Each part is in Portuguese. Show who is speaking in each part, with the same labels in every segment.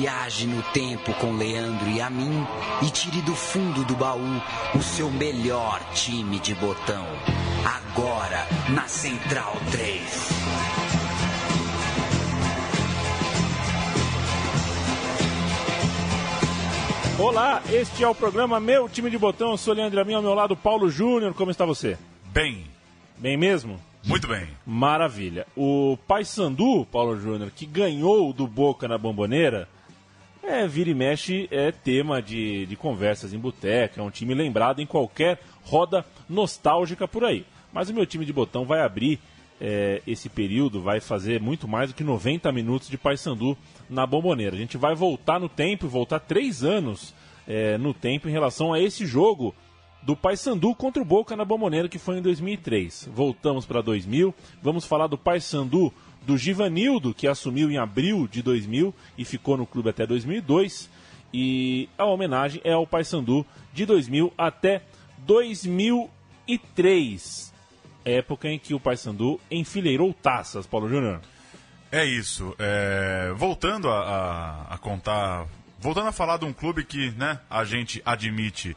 Speaker 1: Viaje no tempo com Leandro e a mim e tire do fundo do baú o seu melhor time de botão. Agora, na Central 3.
Speaker 2: Olá, este é o programa Meu Time de Botão. Eu sou o Leandro Amin, ao meu lado Paulo Júnior. Como está você?
Speaker 3: Bem.
Speaker 2: Bem mesmo?
Speaker 3: Muito bem.
Speaker 2: Maravilha. O Paysandu, Paulo Júnior, que ganhou do Boca na Bombonera, vira e mexe, é tema de conversas em boteca, é um time lembrado em qualquer roda nostálgica por aí. Mas o Meu Time de Botão vai abrir esse período, vai fazer muito mais do que 90 minutos de Paysandu na Bombonera. A gente vai voltar no tempo, voltar 3 anos no tempo em relação a esse jogo do Paysandu contra o Boca na Bombonera, que foi em 2003. Voltamos para 2000, vamos falar do Paysandu do Givanildo, que assumiu em abril de 2000 e ficou no clube até 2002. E a homenagem é ao Paysandu de 2000 até 2003, época em que o Paysandu enfileirou taças, Paulo Júnior.
Speaker 3: É isso. Voltando a contar, voltando a falar de um clube que, né, a gente admite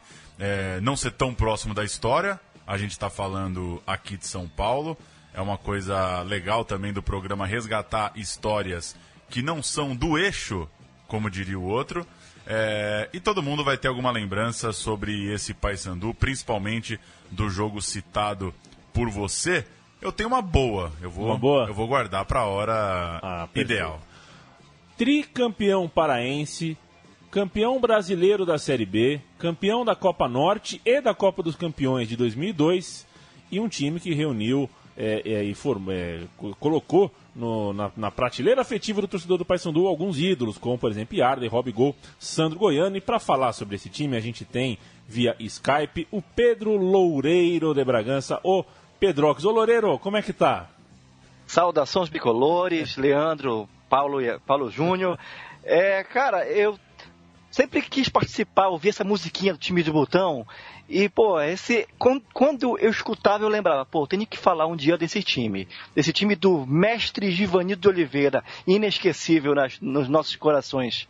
Speaker 3: não ser tão próximo da história. A gente está falando aqui de São Paulo. É uma coisa legal também do programa resgatar histórias que não são do eixo, como diria o outro. E todo mundo vai ter alguma lembrança sobre esse Paysandu, principalmente do jogo citado por você. Eu tenho uma boa. Eu vou guardar para a hora ideal.
Speaker 2: Tricampeão paraense, campeão brasileiro da Série B, campeão da Copa Norte e da Copa dos Campeões de 2002, e um time que reuniu colocou na prateleira afetiva do torcedor do Paysandu alguns ídolos, como por exemplo Yarley, Rob Gol, Sandro Goiano. E para falar sobre esse time a gente tem via Skype o Pedro Loureiro de Bragança. Ô Pedrox, ô Loureiro, como é que tá?
Speaker 4: Saudações bicolores, Leandro, Paulo Júnior. Cara, eu sempre quis participar, ouvir essa musiquinha do time de botão. E, quando eu escutava, eu lembrava, tenho que falar um dia desse time do mestre Givanildo de Oliveira, inesquecível nos nossos corações.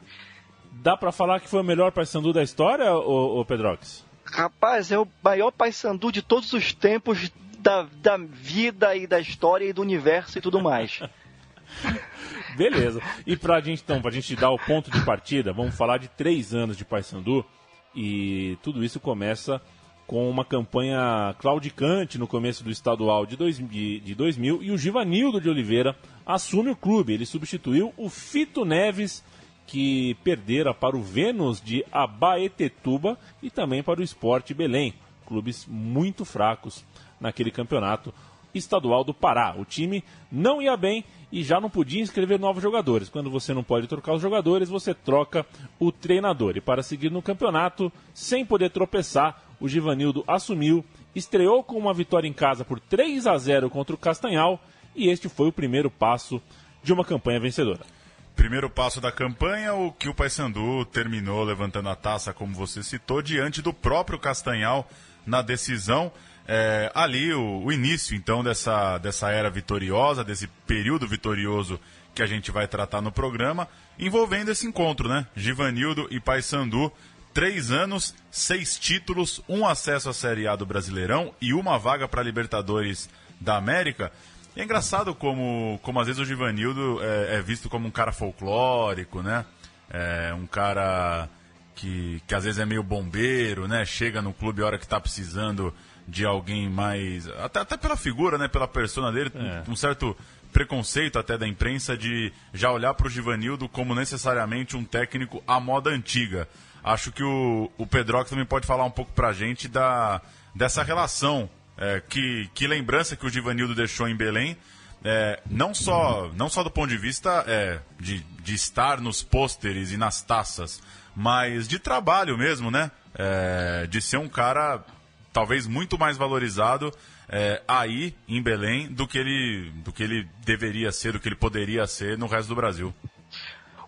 Speaker 2: Dá pra falar que foi o melhor Paysandu da história, ô Pedrox?
Speaker 4: Rapaz, é o maior Paysandu de todos os tempos da vida e da história e do universo e tudo mais.
Speaker 2: Beleza. E pra gente dar o ponto de partida, vamos falar de 3 anos de Paysandu. E tudo isso começa com uma campanha claudicante no começo do estadual de 2000, e o Givanildo de Oliveira assume o clube. Ele substituiu o Fito Neves, que perdera para o Vênus de Abaetetuba e também para o Sport Belém, clubes muito fracos naquele campeonato estadual do Pará. O time não ia bem e já não podia inscrever novos jogadores. Quando você não pode trocar os jogadores, você troca o treinador. E para seguir no campeonato, sem poder tropeçar, o Givanildo assumiu, estreou com uma vitória em casa por 3-0 contra o Castanhal, e este foi o primeiro passo de uma campanha vencedora.
Speaker 3: Primeiro passo da campanha, o que o Paysandu terminou levantando a taça, como você citou, diante do próprio Castanhal na decisão. Ali o início então dessa era vitoriosa, desse período vitorioso que a gente vai tratar no programa, envolvendo esse encontro, né? Givanildo e Paysandu, 3 anos, 6 títulos, 1 acesso à Série A do Brasileirão e 1 vaga para a Libertadores da América. E é engraçado como às vezes o Givanildo é visto como um cara folclórico, né? Um cara que às vezes é meio bombeiro, né? Chega no clube a hora que está precisando de alguém mais... Até pela figura, né? Pela persona dele, um certo preconceito até da imprensa de já olhar para o Givanildo como necessariamente um técnico à moda antiga. Acho que o Pedrox também pode falar um pouco para a gente dessa relação, que lembrança que o Givanildo deixou em Belém, não só do ponto de vista de estar nos pôsteres e nas taças, mas de trabalho mesmo, né? De ser um cara talvez muito mais valorizado aí em Belém do que ele deveria ser, do que ele poderia ser no resto do Brasil.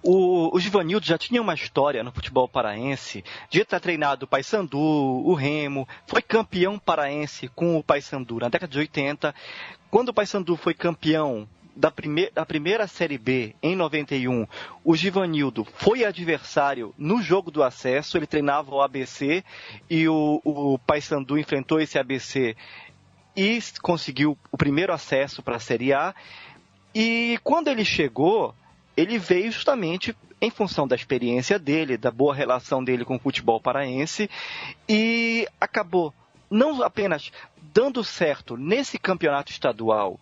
Speaker 4: O Givanildo já tinha uma história no futebol paraense de ter treinado o Paysandu, o Remo, foi campeão paraense com o Paysandu na década de 80. Quando o Paysandu foi campeão da primeira Série B, em 91, o Givanildo foi adversário no jogo do acesso, ele treinava o ABC e o Paysandu enfrentou esse ABC e conseguiu o primeiro acesso para a Série A. E quando ele chegou, ele veio justamente em função da experiência dele, da boa relação dele com o futebol paraense, e acabou não apenas dando certo nesse campeonato estadual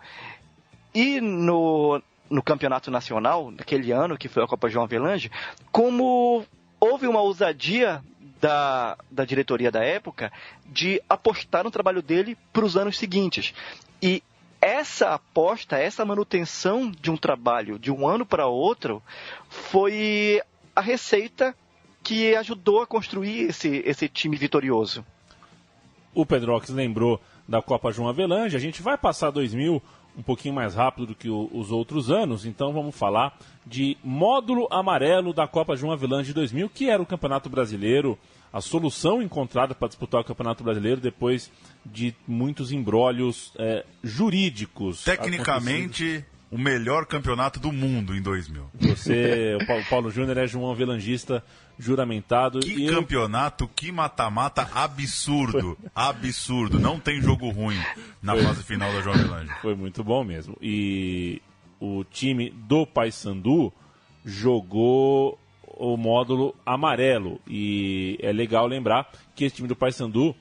Speaker 4: e no campeonato nacional, naquele ano que foi a Copa João Avelange, como houve uma ousadia da diretoria da época de apostar no trabalho dele para os anos seguintes. E essa aposta, essa manutenção de um trabalho de um ano para outro, foi a receita que ajudou a construir esse time vitorioso.
Speaker 2: O Pedrox lembrou da Copa João Avelange. A gente vai passar 2000 um pouquinho mais rápido do que os outros anos, então vamos falar de módulo amarelo da Copa João Avelange 2000, que era o Campeonato Brasileiro, a solução encontrada para disputar o Campeonato Brasileiro depois de muitos imbrólios jurídicos.
Speaker 3: Tecnicamente, o melhor campeonato do mundo em 2000.
Speaker 2: Você, o Paulo Júnior, é João Avelangista juramentado.
Speaker 3: Que campeonato, que mata-mata absurdo. Absurdo. Não tem jogo ruim na fase final da João Avelange.
Speaker 2: Foi muito bom mesmo. E o time do Paysandu jogou o módulo amarelo. E é legal lembrar que esse time do Paysandu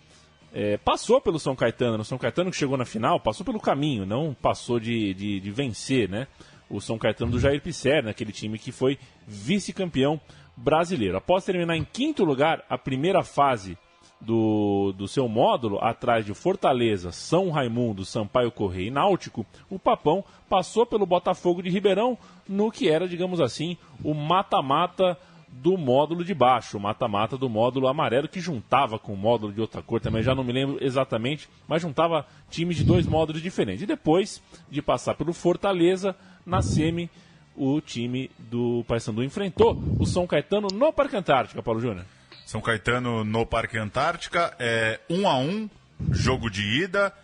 Speaker 2: passou pelo São Caetano. O São Caetano que chegou na final passou pelo caminho, não passou de vencer, né? O São Caetano do Jair Pisserni, aquele time que foi vice-campeão brasileiro. Após terminar em quinto lugar a primeira fase do seu módulo, atrás de Fortaleza, São Raimundo, Sampaio Corrêa e Náutico, o Papão passou pelo Botafogo de Ribeirão no que era, digamos assim, o mata-mata do módulo de baixo, o mata-mata do módulo amarelo, que juntava com o módulo de outra cor também, já não me lembro exatamente, mas juntava times de dois módulos diferentes. E depois de passar pelo Fortaleza, na semi, o time do Paysandu enfrentou o São Caetano no Parque Antártica, Paulo Júnior.
Speaker 3: São Caetano no Parque Antártica, 1-1, jogo de ida,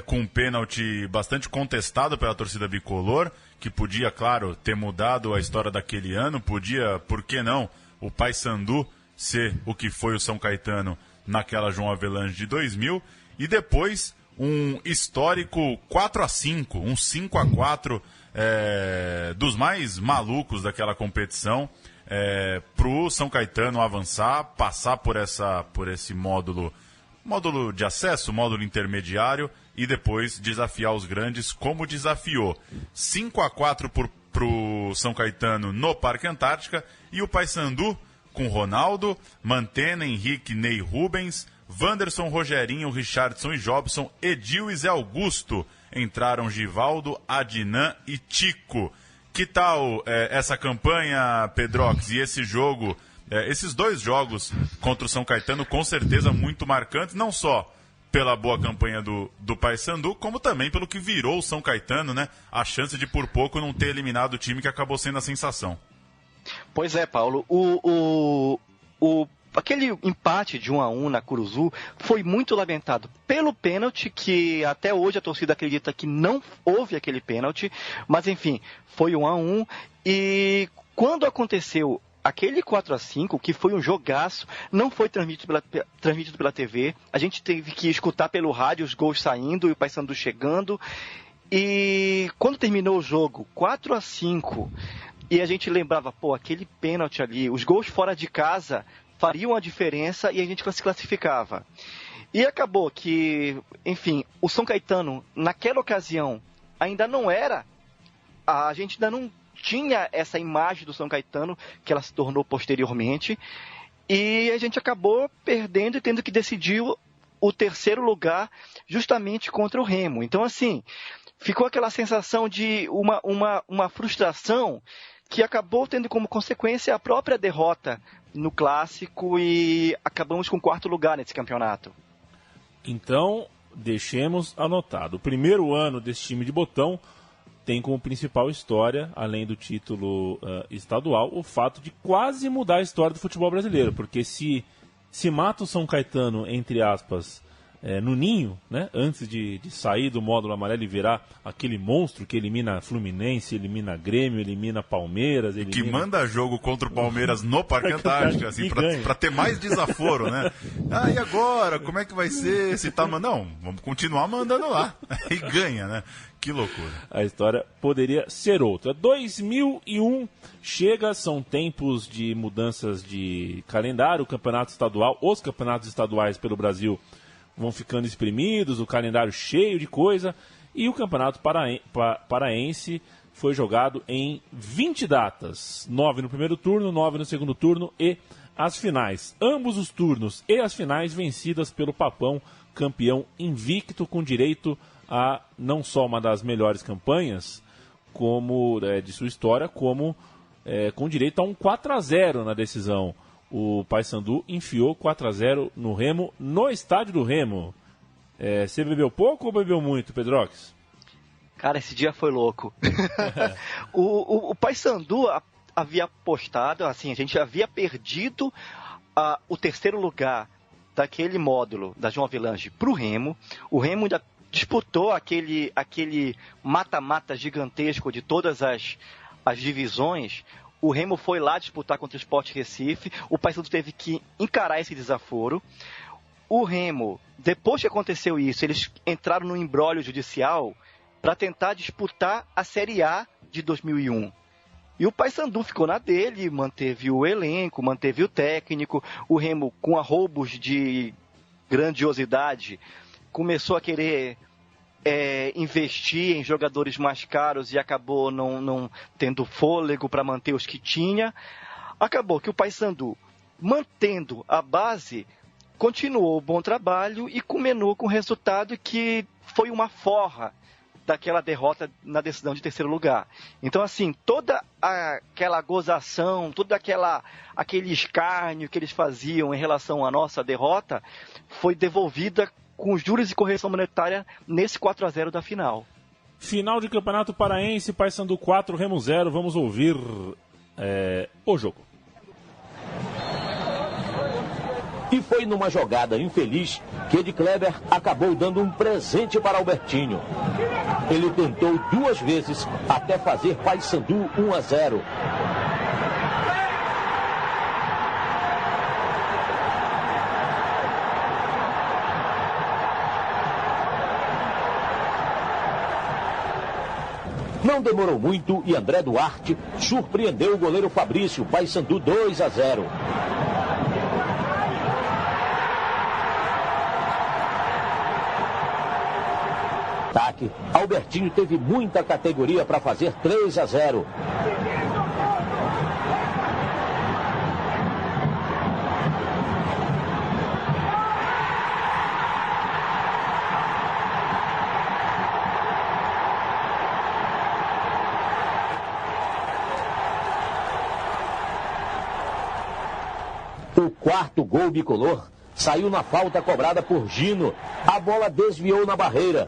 Speaker 3: com um pênalti bastante contestado pela torcida bicolor, que podia, claro, ter mudado a história daquele ano, podia, por que não, o Paysandu ser o que foi o São Caetano naquela João Avelange de 2000, e depois um histórico 4-5, um 5-4, dos mais malucos daquela competição, para o São Caetano avançar, passar por esse módulo de acesso, módulo intermediário, e depois desafiar os grandes como desafiou. 5-4 para o São Caetano no Parque Antártica, e o Paysandu com Ronaldo, Mantena, Henrique, Ney, Rubens, Wanderson, Rogerinho, Richardson e Jobson, Edil e Zé Augusto. Entraram Givaldo, Adnan e Tico. Que tal essa campanha, Pedrox, e esse jogo, esses dois jogos contra o São Caetano, com certeza muito marcantes, não só pela boa campanha do Paysandu, como também pelo que virou o São Caetano, né? A chance de por pouco não ter eliminado o time que acabou sendo a sensação.
Speaker 4: Pois é, Paulo. Aquele empate de 1-1 na Curuzu foi muito lamentado pelo pênalti, que até hoje a torcida acredita que não houve aquele pênalti, mas enfim, foi 1-1, e quando aconteceu aquele 4-5, que foi um jogaço, não foi transmitido pela TV, a gente teve que escutar pelo rádio os gols saindo e o Paysandu chegando, e quando terminou o jogo, 4-5, e a gente lembrava, aquele pênalti ali, os gols fora de casa fariam a diferença e a gente se classificava. E acabou que, enfim, o São Caetano, naquela ocasião, ainda não era, a gente ainda não tinha essa imagem do São Caetano, que ela se tornou posteriormente, e a gente acabou perdendo e tendo que decidir o terceiro lugar justamente contra o Remo. Então, assim, ficou aquela sensação de uma frustração que acabou tendo como consequência a própria derrota no Clássico, e acabamos com o quarto lugar nesse campeonato.
Speaker 2: Então, deixemos anotado. O primeiro ano desse time de botão tem como principal história, além do título estadual, o fato de quase mudar a história do futebol brasileiro, porque se mata o São Caetano, entre aspas, no ninho, né? Antes de sair do módulo amarelo e virar aquele monstro que elimina Fluminense, elimina Grêmio, elimina Palmeiras.
Speaker 3: Que manda jogo contra o Palmeiras no Parque Antártico, assim, pra ter mais desaforo, né? E agora? Como é que vai ser? Se tá Não, vamos continuar mandando lá. E ganha, né? Que loucura.
Speaker 2: A história poderia ser outra. 2001 chega, são tempos de mudanças de calendário, o campeonato estadual, os campeonatos estaduais pelo Brasil vão ficando exprimidos, o calendário cheio de coisa, e o campeonato paraense foi jogado em 20 datas, 9 no primeiro turno, 9 no segundo turno e as finais. Ambos os turnos e as finais vencidas pelo Papão, campeão invicto com direito a não só uma das melhores campanhas de sua história, como com direito a um 4-0 na decisão. O Paysandu enfiou 4-0 no Remo, no estádio do Remo. Você bebeu pouco ou bebeu muito, Pedrox?
Speaker 4: Cara, esse dia foi louco. o Paysandu havia apostado, assim, a gente havia perdido o terceiro lugar daquele módulo da João Avelange para o Remo. O Remo ainda disputou aquele mata-mata gigantesco de todas as divisões. O Remo foi lá disputar contra o Sport Recife. O Paysandu teve que encarar esse desaforo. O Remo, depois que aconteceu isso, eles entraram no imbróglio judicial para tentar disputar a Série A de 2001. E o Paysandu ficou na dele, manteve o elenco, manteve o técnico. O Remo, com arroubos de grandiosidade, começou a querer investir em jogadores mais caros e acabou não tendo fôlego para manter os que tinha. Acabou que o Paysandu, mantendo a base, continuou o bom trabalho e culminou com o resultado que foi uma forra daquela derrota na decisão de terceiro lugar. Então, assim, toda aquela gozação, todo aquele escárnio que eles faziam em relação à nossa derrota foi devolvida com juros e correção monetária nesse 4-0 da final.
Speaker 2: Final de Campeonato Paraense, Paysandu 4, Remo 0. Vamos ouvir o jogo.
Speaker 5: E foi numa jogada infeliz que Ed Kleber acabou dando um presente para Albertinho. Ele tentou 2 vezes até fazer Paysandu 1-0. Não demorou muito e André Duarte surpreendeu o goleiro Fabrício, Paysandu 2-0. Ataque, Albertinho teve muita categoria para fazer 3-0. O quarto gol bicolor saiu na falta cobrada por Gino. A bola desviou na barreira.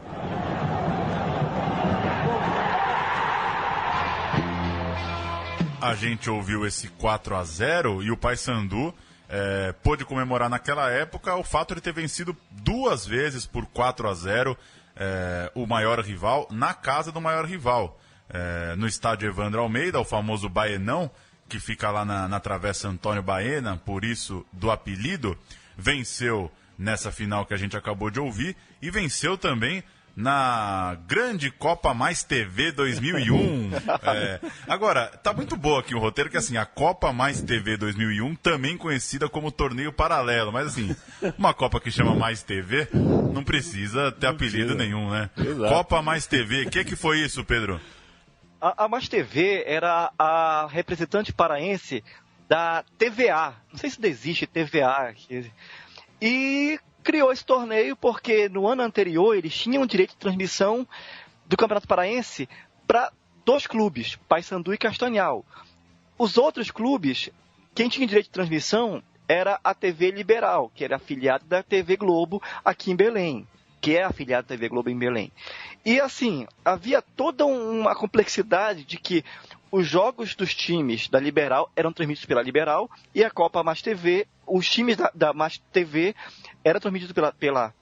Speaker 3: A gente ouviu esse 4-0 e o Paysandu pôde comemorar naquela época o fato de ter vencido 2 vezes por 4-0 o maior rival, na casa do maior rival. No estádio Evandro Almeida, o famoso Baenão, que fica lá na Travessa Antônio Baena, por isso do apelido, venceu nessa final que a gente acabou de ouvir e venceu também na grande Copa Mais TV 2001. Agora, tá muito boa aqui o roteiro, que assim, a Copa Mais TV 2001, também conhecida como torneio paralelo, mas assim, uma Copa que chama Mais TV, não precisa ter apelido nenhum, né?
Speaker 2: Exato.
Speaker 3: Copa Mais TV, o que foi isso, Pedro?
Speaker 4: A Mais TV era a representante paraense da TVA. Não sei se existe TVA. E criou esse torneio porque no ano anterior eles tinham direito de transmissão do Campeonato Paraense para 2 clubes, Paysandu e Castanhal. Os outros clubes, quem tinha direito de transmissão era a TV Liberal, que era afiliada da TV Globo aqui em Belém, que é afiliada da TV Globo em Belém. E assim, havia toda uma complexidade de que os jogos dos times da Liberal eram transmitidos pela Liberal e a Copa Mais TV, os times da Mais TV era transmitido pela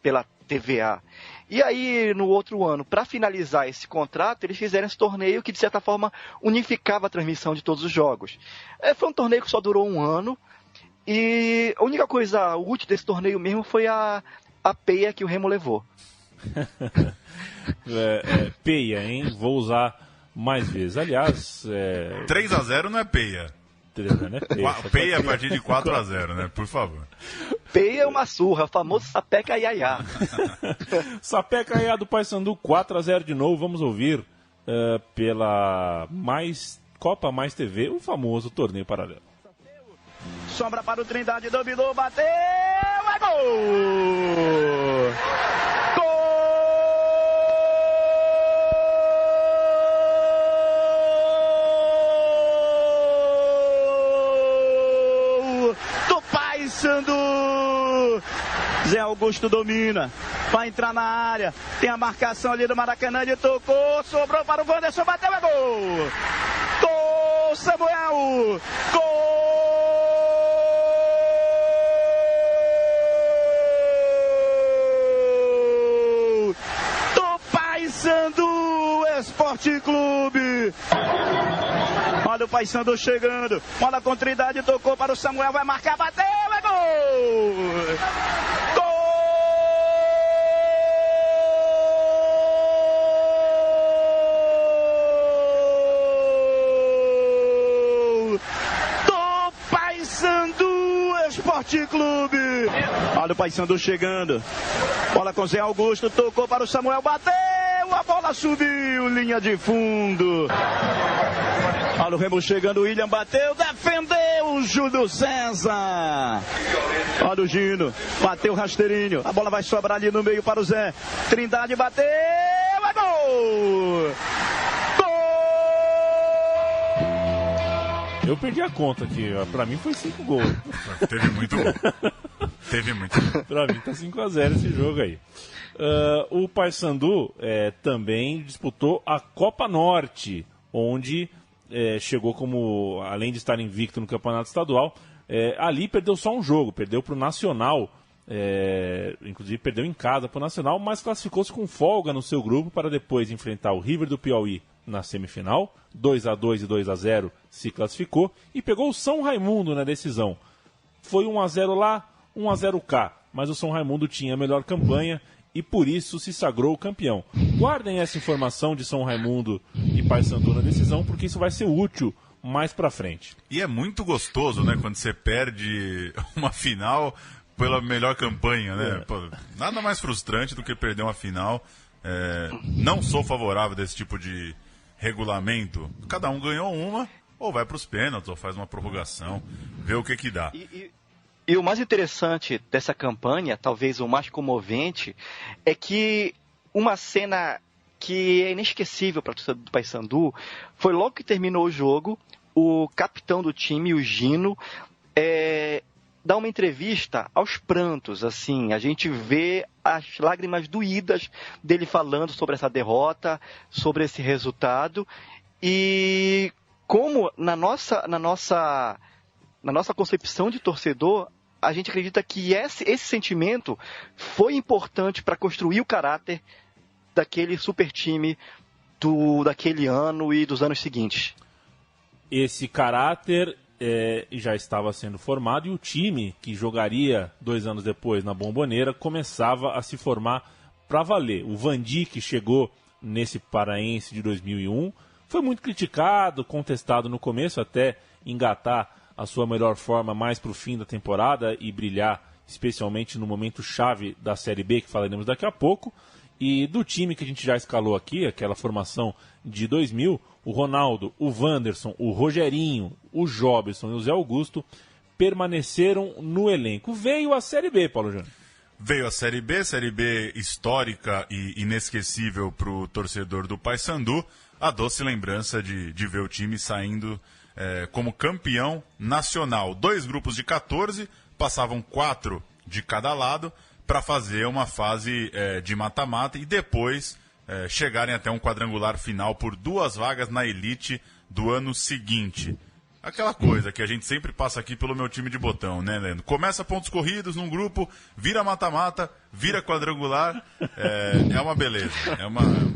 Speaker 4: TVA. E aí, no outro ano, para finalizar esse contrato, eles fizeram esse torneio que, de certa forma, unificava a transmissão de todos os jogos. Foi um torneio que só durou um ano, e a única coisa útil desse torneio mesmo foi a peia que o Remo levou.
Speaker 2: Peia, hein? Vou usar mais vezes. Aliás...
Speaker 3: 3-0 não é peia.
Speaker 2: Não é peia.
Speaker 3: Peia a partir de 4-0, né? Por favor.
Speaker 4: Peia é uma surra, o famoso sapeca iaiá.
Speaker 2: Sapeca iaiá do Paysandu, 4-0 de novo. Vamos ouvir pela Copa Mais TV, o famoso torneio paralelo.
Speaker 6: Sombra para o Trindade, dominou, bateu, é gol! Gol do Paysandu! Zé Augusto domina, vai entrar na área, tem a marcação ali do Maracanã, ele tocou, sobrou para o Wanderson, bateu, é gol! Gol, Samuel! Gol! Paysandu Esporte Clube. Olha o Paysandu chegando. Bola com Trindade, tocou para o Samuel, vai marcar, bateu, é gol! Gol! Do Paysandu Esporte Clube. Olha o Paysandu chegando. Bola com Zé Augusto, tocou para o Samuel, bateu! A bola subiu, linha de fundo. Olha o Remo chegando, o William bateu, defendeu o Júlio César. Olha o Gino, bateu o rasteirinho. A bola vai sobrar ali no meio para o Zé. Trindade bateu, é gol!
Speaker 2: Eu perdi a conta aqui, pra mim foi 5 gols.
Speaker 3: Teve muito gol.
Speaker 2: Pra mim tá 5-0 esse jogo aí. O Paysandu também disputou a Copa Norte, onde chegou como, além de estar invicto no campeonato estadual, ali perdeu só um jogo, perdeu para o Nacional, inclusive perdeu em casa para o Nacional, mas classificou-se com folga no seu grupo para depois enfrentar o River do Piauí na semifinal, 2-2 e 2-0 se classificou, e pegou o São Raimundo na decisão. Foi 1-0 lá, 1-0 cá, mas o São Raimundo tinha a melhor campanha e por isso se sagrou campeão. Guardem essa informação de São Raimundo e Paysandu na decisão, porque isso vai ser útil mais pra frente.
Speaker 3: E é muito gostoso, né, quando você perde uma final pela melhor campanha, né? Pô, nada mais frustrante do que perder uma final. Não sou favorável desse tipo de regulamento. Cada um ganhou uma, ou vai pros pênaltis, ou faz uma prorrogação, vê o que dá.
Speaker 4: E o mais interessante dessa campanha, talvez o mais comovente, é que uma cena que é inesquecível para a torcida do Paysandu foi logo que terminou o jogo, o capitão do time, o Gino, dá uma entrevista aos prantos, assim, a gente vê as lágrimas doídas dele falando sobre essa derrota, sobre esse resultado, e como na nossa concepção de torcedor, a gente acredita que esse sentimento foi importante para construir o caráter daquele super time daquele ano e dos anos seguintes.
Speaker 2: Esse caráter já estava sendo formado e o time que jogaria 2 anos depois na Bombonera começava a se formar para valer. O Vandi, que chegou nesse Paraense de 2001, foi muito criticado, contestado no começo, até engatar a sua melhor forma mais para o fim da temporada e brilhar especialmente no momento chave da Série B, que falaremos daqui a pouco. E do time que a gente já escalou aqui, aquela formação de 2000, o Ronaldo, o Wanderson, o Rogerinho, o Jobson e o Zé Augusto permaneceram no elenco. Veio a Série B, Paulo Júnior.
Speaker 3: Veio a Série B histórica e inesquecível para o torcedor do Paysandu. A doce lembrança de ver o time saindo como campeão nacional. 2 grupos de 14, passavam 4 de cada lado para fazer uma fase de mata-mata e depois chegarem até um quadrangular final por 2 vagas na elite do ano seguinte. Aquela coisa que a gente sempre passa aqui pelo meu time de botão, né, Leandro? Começa pontos corridos num grupo, vira mata-mata, vira quadrangular, é uma beleza.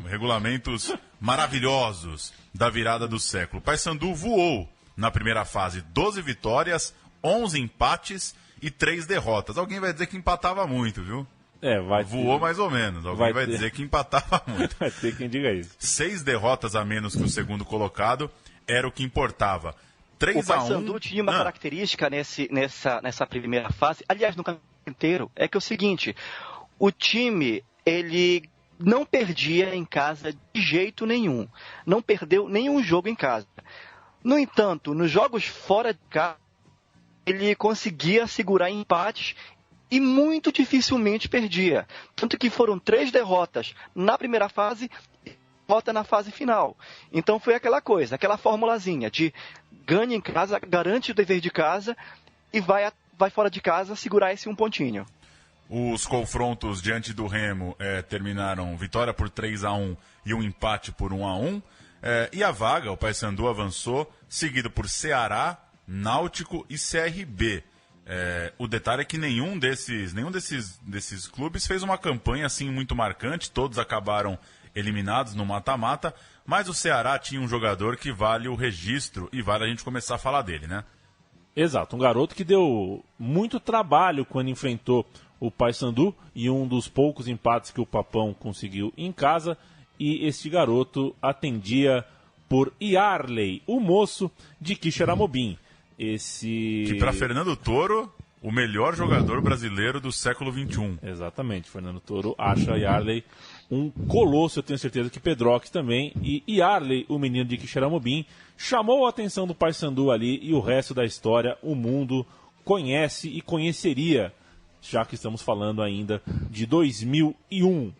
Speaker 3: Regulamentos maravilhosos da virada do século. O Paysandu voou na primeira fase, 12 vitórias, 11 empates e 3 derrotas. Alguém vai dizer que empatava muito, viu? Voou mais ou menos. Alguém vai dizer que empatava muito.
Speaker 2: Vai ter quem diga isso.
Speaker 3: 6 derrotas a menos que o segundo colocado era o que importava. 3-1.
Speaker 4: O Paysandu tinha uma característica nessa primeira fase, aliás, no campeonato inteiro, é que é o seguinte, o time, ele não perdia em casa de jeito nenhum. Não perdeu nenhum jogo em casa. No entanto, nos jogos fora de casa, ele conseguia segurar empates e muito dificilmente perdia. Tanto que foram 3 derrotas na primeira fase e derrota na fase final. Então foi aquela coisa, aquela formulazinha de ganha em casa, garante o dever de casa e vai fora de casa segurar esse 1 pontinho.
Speaker 3: Os confrontos diante do Remo terminaram vitória por 3-1 e um empate por 1-1. E a vaga, o Paysandu avançou, seguido por Ceará, Náutico e CRB. O detalhe é que nenhum desses clubes fez uma campanha assim muito marcante, todos acabaram eliminados no mata-mata, mas o Ceará tinha um jogador que vale o registro e vale a gente começar a falar dele, né?
Speaker 2: Exato, um garoto que deu muito trabalho quando enfrentou o Paysandu e um dos poucos empates que o Papão conseguiu em casa, e este garoto atendia por Yarley, o moço de Quixeramobim.
Speaker 3: Que para Fernando Toro, o melhor jogador brasileiro do século XXI.
Speaker 2: Exatamente, Fernando Toro acha Yarley um colosso, eu tenho certeza que Pedrox também. E Yarley, o menino de Quixeramobim, chamou a atenção do Paysandu ali, e o resto da história o mundo conhece e conheceria, já que estamos falando ainda de 2001.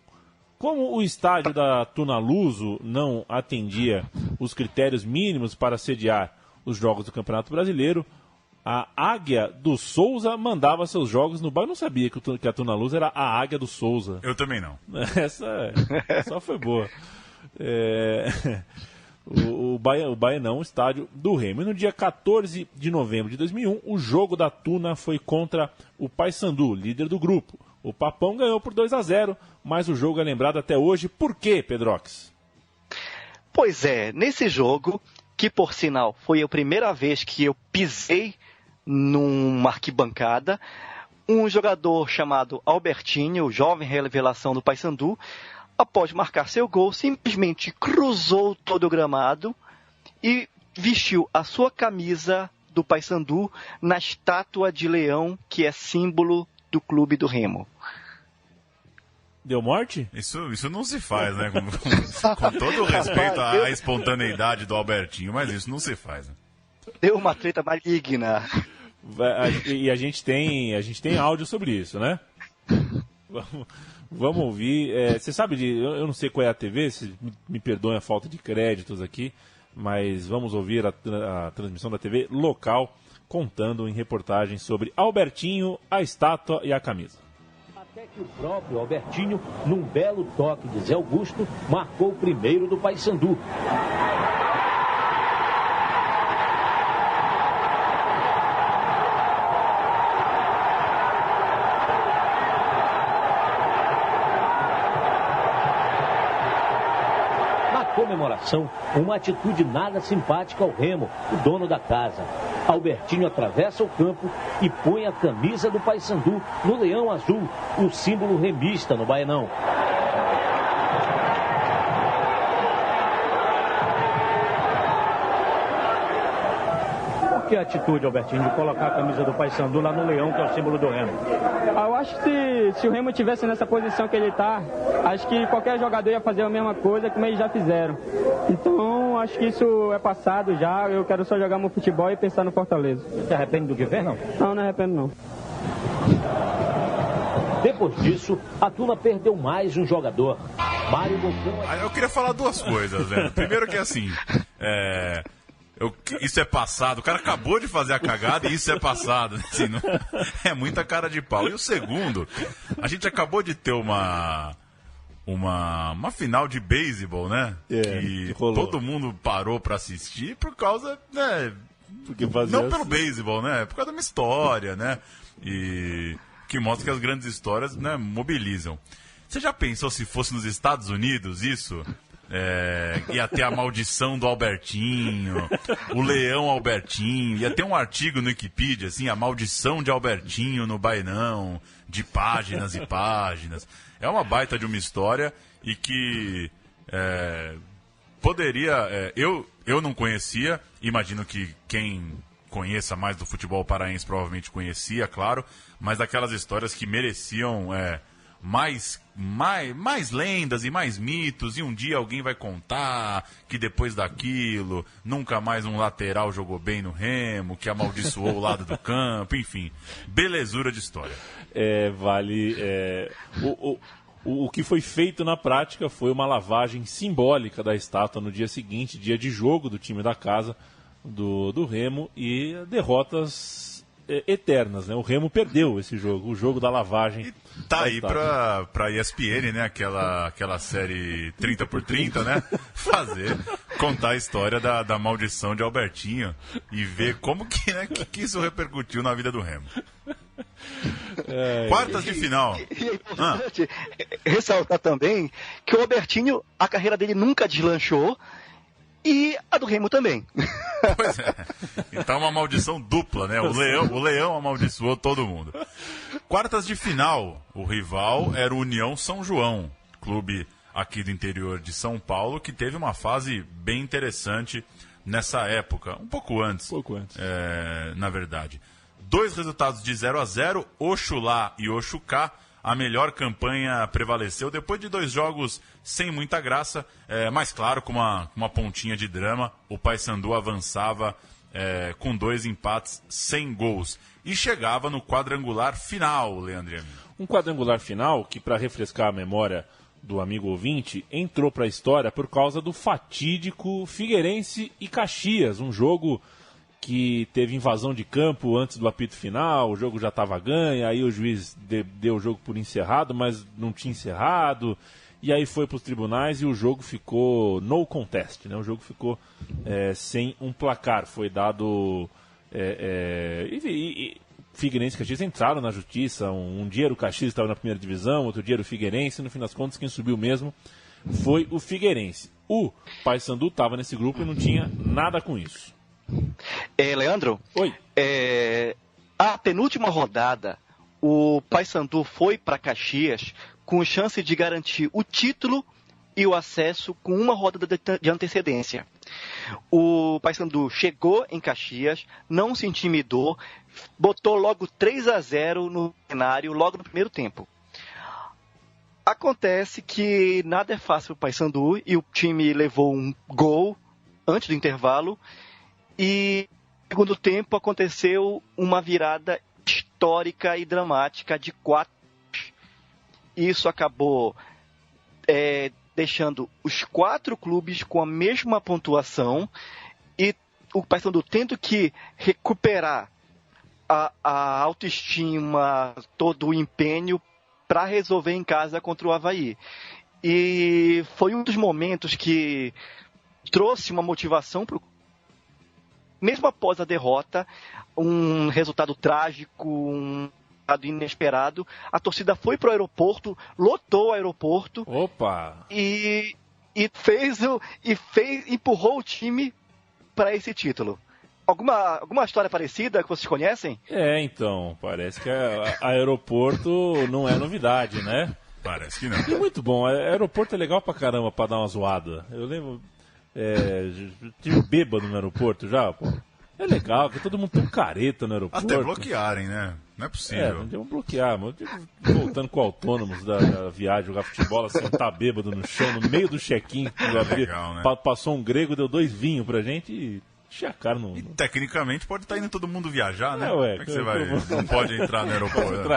Speaker 2: Como o estádio da Tunaluso não atendia os critérios mínimos para sediar os jogos do Campeonato Brasileiro, a Águia do Souza mandava seus jogos no bairro. Eu não sabia que a Tunaluso era a Águia do Souza.
Speaker 3: Eu também não.
Speaker 2: Essa só foi boa. O Baianão, o estádio do Remo. E no dia 14 de novembro de 2001, o jogo da Tuna foi contra o Paysandu, líder do grupo. O Papão ganhou por 2-0, mas o jogo é lembrado até hoje. Por quê, Pedrox?
Speaker 4: Pois é, nesse jogo, que por sinal foi a primeira vez que eu pisei numa arquibancada, um jogador chamado Albertinho, jovem revelação do Paysandu, após marcar seu gol, simplesmente cruzou todo o gramado e vestiu a sua camisa do Paysandu na estátua de leão, que é símbolo do clube do Remo.
Speaker 2: Deu morte?
Speaker 3: Isso não se faz, né? Com todo o respeito à espontaneidade do Albertinho, mas isso não se faz. Né?
Speaker 4: Deu uma treta maligna.
Speaker 2: E a gente tem áudio sobre isso, né? Vamos ouvir. Você sabe eu não sei qual é a TV, me perdoem a falta de créditos aqui, mas vamos ouvir a transmissão da TV local contando em reportagem sobre Albertinho, a estátua e a camisa.
Speaker 5: Até que o próprio Albertinho, num belo toque de Zé Augusto, marcou o primeiro do Paysandu. Comemoração, uma atitude nada simpática ao Remo, o dono da casa. Albertinho atravessa o campo e põe a camisa do Paysandu no leão azul, o símbolo remista no Baianão.
Speaker 7: Que atitude, Albertinho, de colocar a camisa do Paysandu lá no leão, que é o símbolo do Remo?
Speaker 8: Eu acho que se o Remo tivesse nessa posição que ele está, acho que qualquer jogador ia fazer a mesma coisa como eles já fizeram. Então, acho que isso é passado já. Eu quero só jogar meu futebol e pensar no Fortaleza.
Speaker 7: Você arrepende do que fez, não?
Speaker 8: Não, não arrependo, não.
Speaker 5: Depois disso, a Tuna perdeu mais um jogador. Mário Bocão.
Speaker 3: Eu queria falar duas coisas, né? Primeiro que assim... Isso é passado, o cara acabou de fazer a cagada e isso é passado, assim, não, é muita cara de pau. E o segundo, a gente acabou de ter uma final de beisebol, né? Que todo mundo parou pra assistir por causa, né, Não pelo beisebol, né? É por causa de uma história, né? E que mostra que as grandes histórias, né, mobilizam. Você já pensou se fosse nos Estados Unidos isso? Ia ter a maldição do Albertinho, o leão Albertinho, ia ter um artigo no Wikipedia, assim, a maldição de Albertinho no Bainão, de páginas e páginas. É uma baita de uma história e que poderia... Eu não conhecia, imagino que quem conheça mais do futebol paraense provavelmente conhecia, claro, mas daquelas histórias que mereciam... mais lendas e mais mitos, e um dia alguém vai contar que depois daquilo nunca mais um lateral jogou bem no Remo, que amaldiçoou o lado do campo, enfim, belezura de história.
Speaker 2: O que foi feito na prática foi uma lavagem simbólica da estátua no dia seguinte, dia de jogo do time da casa do Remo, e derrotas eternas, né? O Remo perdeu esse jogo, o jogo da lavagem.
Speaker 3: E tá aí pra ESPN, né? Aquela série 30x30, né? Contar a história da maldição de Albertinho e ver como que isso repercutiu na vida do Remo. Quartas de final.
Speaker 4: E é importante ressaltar também que o Albertinho, a carreira dele nunca deslanchou. E a do Remo também.
Speaker 3: Pois é. Então é uma maldição dupla, né? O leão amaldiçoou todo mundo. Quartas de final. O rival era o União São João, clube aqui do interior de São Paulo, que teve uma fase bem interessante nessa época. Um pouco antes. Na verdade. 2 resultados de 0-0, Oxulá e Oxucá. A melhor campanha prevaleceu depois de 2 jogos sem muita graça, mas claro, com uma pontinha de drama. O Paysandu avançava com 2 empates sem gols e chegava no quadrangular final, Leandro.
Speaker 2: Um quadrangular final que, para refrescar a memória do amigo ouvinte, entrou para a história por causa do fatídico Figueirense e Caxias, um jogo que teve invasão de campo antes do apito final, o jogo já estava ganho, aí o juiz deu o jogo por encerrado, mas não tinha encerrado, e aí foi para os tribunais e o jogo ficou no contest, né? O jogo ficou sem um placar, foi dado... Figueirense e Caxias entraram na justiça, um dia o Caxias estava na primeira divisão, outro dia o Figueirense, no fim das contas quem subiu mesmo foi o Figueirense. O Paysandu estava nesse grupo e não tinha nada com isso.
Speaker 4: Leandro?
Speaker 2: Oi.
Speaker 4: A penúltima rodada, o Paysandu foi para Caxias com chance de garantir o título e o acesso com uma rodada de antecedência. O Paysandu chegou em Caxias, não se intimidou, botou logo 3-0 no cenário logo no primeiro tempo. Acontece que nada é fácil para o Paysandu e o time levou um gol antes do intervalo. E no segundo tempo aconteceu uma virada histórica e dramática de 4. Isso acabou deixando os 4 clubes com a mesma pontuação e o Paysandu tendo que recuperar a autoestima, todo o empenho para resolver em casa contra o Avaí. E foi um dos momentos que trouxe uma motivação para o mesmo após a derrota, um resultado trágico, um resultado inesperado, a torcida foi para o aeroporto, lotou o aeroporto.
Speaker 2: Opa!
Speaker 4: E empurrou o time para esse título. Alguma história parecida que vocês conhecem?
Speaker 2: Então, parece que aeroporto não é novidade, né?
Speaker 3: Parece que não.
Speaker 2: E muito bom, aeroporto é legal pra caramba pra dar uma zoada. Eu lembro... tive bêbado no aeroporto já, pô. É legal, que todo mundo tem um careta no aeroporto.
Speaker 3: Até bloquearem, né? Não é possível.
Speaker 2: Não tem bloquear, mas voltando com autônomos da viagem, jogar futebol, assim, tá bêbado no chão, no meio do check-in.
Speaker 3: Legal, né?
Speaker 2: Passou um grego, deu 2 vinhos pra gente e encher a cara no...
Speaker 3: E tecnicamente pode estar indo todo mundo viajar, né?
Speaker 2: Como é
Speaker 3: que você vai? Não pode entrar no aeroporto.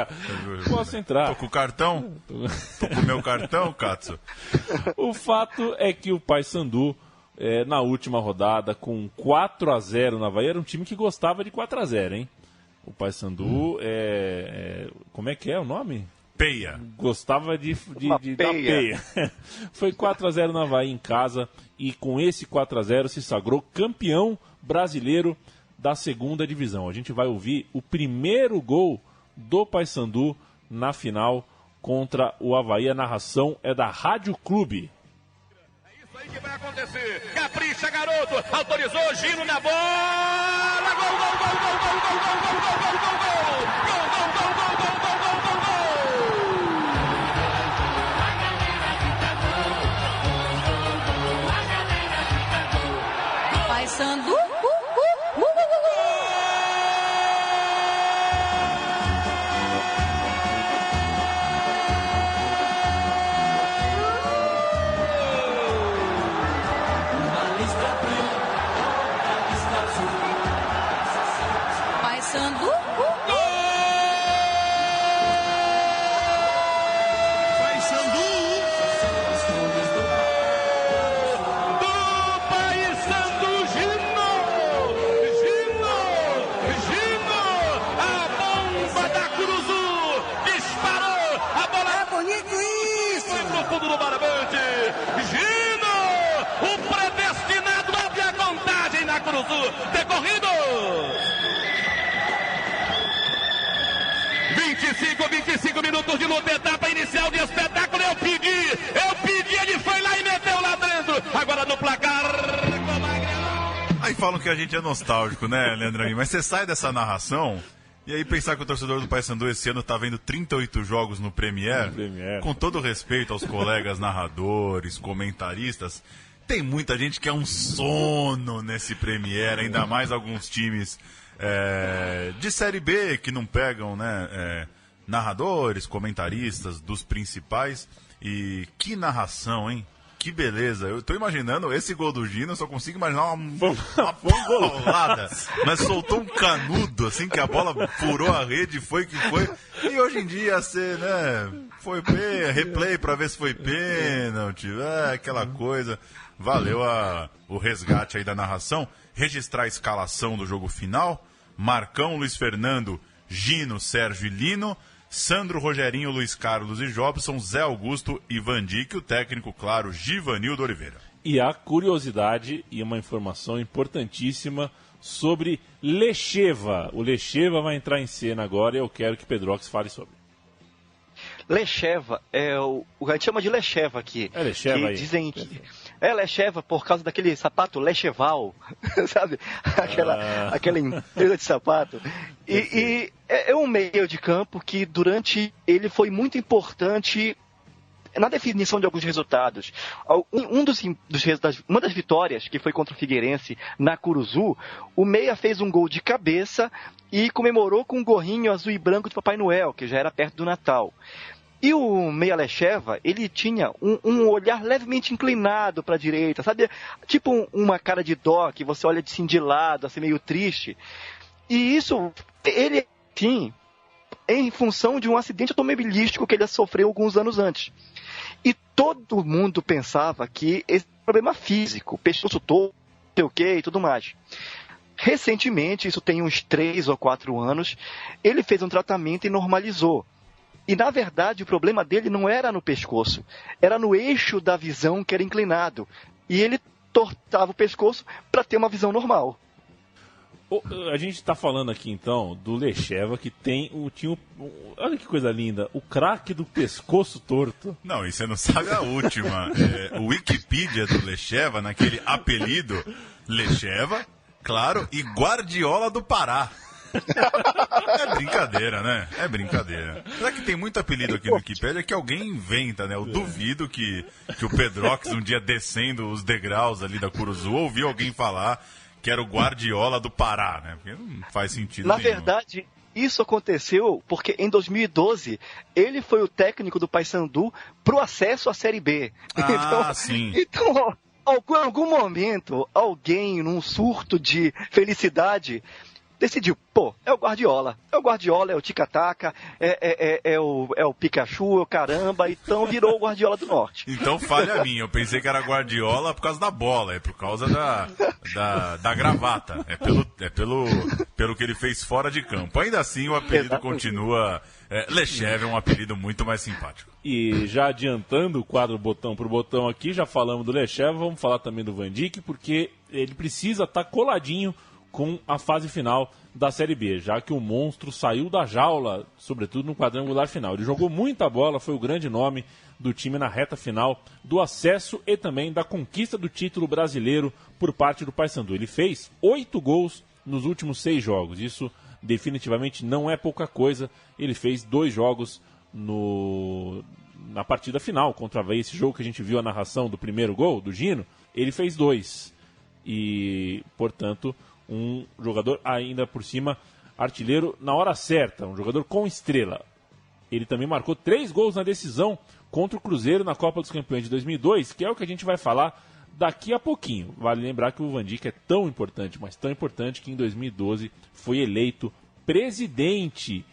Speaker 2: Posso entrar.
Speaker 3: Tô com o cartão? Tô com o meu cartão, Katsu?
Speaker 2: O fato é que o Paysandu... na última rodada, com 4-0 na Avaí, era um time que gostava de 4-0, hein? O Paysandu, como é que é o nome?
Speaker 3: Peia.
Speaker 2: Gostava de dar peia. Foi 4-0 na Avaí em casa, e com esse 4-0 se sagrou campeão brasileiro da segunda divisão. A gente vai ouvir o primeiro gol do Paysandu na final contra o Avaí. A narração é da Rádio Clube.
Speaker 9: É isso aí que vai acontecer. Capricha, garoto. Autorizou, giro na bola. Gol, gol, gol, gol, gol, gol, gol, gol, gol, gol, gol, gol. Gol, gol, gol, gol, gol, gol, gol, gol, gol.
Speaker 10: Paysandu.
Speaker 9: Decorrido 25 minutos de luta, etapa inicial de espetáculo. Eu pedi, ele foi lá e meteu lá dentro. Agora no placar.
Speaker 3: Aí falam que a gente é nostálgico, né, Leandro? Mas você sai dessa narração e aí pensar que o torcedor do Paysandu esse ano tá vendo 38 jogos no Premier, com todo respeito aos colegas narradores, comentaristas, tem muita gente que é um sono nesse Premier, ainda mais alguns times de Série B que não pegam, né, narradores, comentaristas dos principais. E que narração, hein? Que beleza. Eu tô imaginando esse gol do Gino, eu só consigo imaginar uma bolada. Mas soltou um canudo, assim, que a bola furou a rede, foi que foi. E hoje em dia ia ser, né, foi replay pra ver se foi pênalti, aquela coisa. Valeu o resgate aí da narração. Registrar a escalação do jogo final. Marcão, Luiz Fernando, Gino, Sérgio e Lino. Sandro, Rogerinho, Luiz Carlos e Jobson, Zé Augusto e Van Dijk, o técnico, claro, Givanildo Oliveira.
Speaker 2: E a curiosidade e uma informação importantíssima sobre Lecheva. O Lecheva vai entrar em cena agora e eu quero que Pedrox fale sobre.
Speaker 4: Lecheva é o que a gente chama de Lecheva aqui.
Speaker 2: É Lecheva aí.
Speaker 4: Dizem que é Lecheva por causa daquele sapato Lecheval, sabe? Aquela empresa de sapato. E é um meio de campo que ele foi muito importante na definição de alguns resultados. Uma das vitórias, que foi contra o Figueirense na Curuzu, o meia fez um gol de cabeça e comemorou com um gorrinho azul e branco de Papai Noel, que já era perto do Natal. E o meia Lecheva, ele tinha um olhar levemente inclinado para a direita, sabe? Tipo uma cara de dó, que você olha assim de lado, assim meio triste. E isso, ele, sim, em função de um acidente automobilístico que ele sofreu alguns anos antes. E todo mundo pensava que esse problema físico, pescoço todo, sei o quê e tudo mais. Recentemente, isso tem uns 3 ou 4 anos, ele fez um tratamento e normalizou. E, na verdade, o problema dele não era no pescoço, era no eixo da visão que era inclinado. E ele tortava o pescoço para ter uma visão normal.
Speaker 2: A gente está falando aqui, então, do Lecheva, que olha que coisa linda, o craque do pescoço torto.
Speaker 3: Não, e você não sabe a última. O Wikipedia do Lecheva, naquele apelido, Lecheva, claro, e Guardiola do Pará. É brincadeira, né? É brincadeira. Será que tem muito apelido aqui no Wikipedia que alguém inventa, né? Eu duvido que o Pedrox, um dia descendo os degraus ali da Curuzu, ouviu alguém falar que era o Guardiola do Pará, né? Porque não faz sentido nenhum.
Speaker 4: Na verdade, isso aconteceu porque em 2012 ele foi o técnico do Paysandu pro acesso à Série B.
Speaker 3: Sim.
Speaker 4: Então, em algum momento, alguém, num surto de felicidade, decidiu, é o Guardiola. É o Guardiola, é o Tic-Tac, é o Pikachu, é o caramba, então virou o Guardiola do Norte.
Speaker 3: Então falha minha, eu pensei que era Guardiola por causa da bola, é por causa da gravata, é pelo que ele fez fora de campo. Ainda assim o apelido continua, Lecheva é um apelido muito mais simpático.
Speaker 2: E já adiantando o quadro botão por botão aqui, já falamos do Lecheva, vamos falar também do Van Dijk, porque ele precisa estar coladinho com a fase final da Série B, já que o monstro saiu da jaula, sobretudo no quadrangular final. Ele jogou muita bola, foi o grande nome do time na reta final do acesso e também da conquista do título brasileiro por parte do Paysandu. Ele fez 8 gols nos últimos 6 jogos. Isso definitivamente não é pouca coisa. Ele fez 2 jogos na partida final contra a Havaí. Esse jogo que a gente viu a narração do primeiro gol, do Gino, ele fez 2. E, portanto, um jogador ainda por cima artilheiro na hora certa, um jogador com estrela. Ele também marcou 3 gols na decisão contra o Cruzeiro na Copa dos Campeões de 2002, que é o que a gente vai falar daqui a pouquinho. Vale lembrar que o Van Dijk é tão importante, mas tão importante que em 2012 foi eleito presidente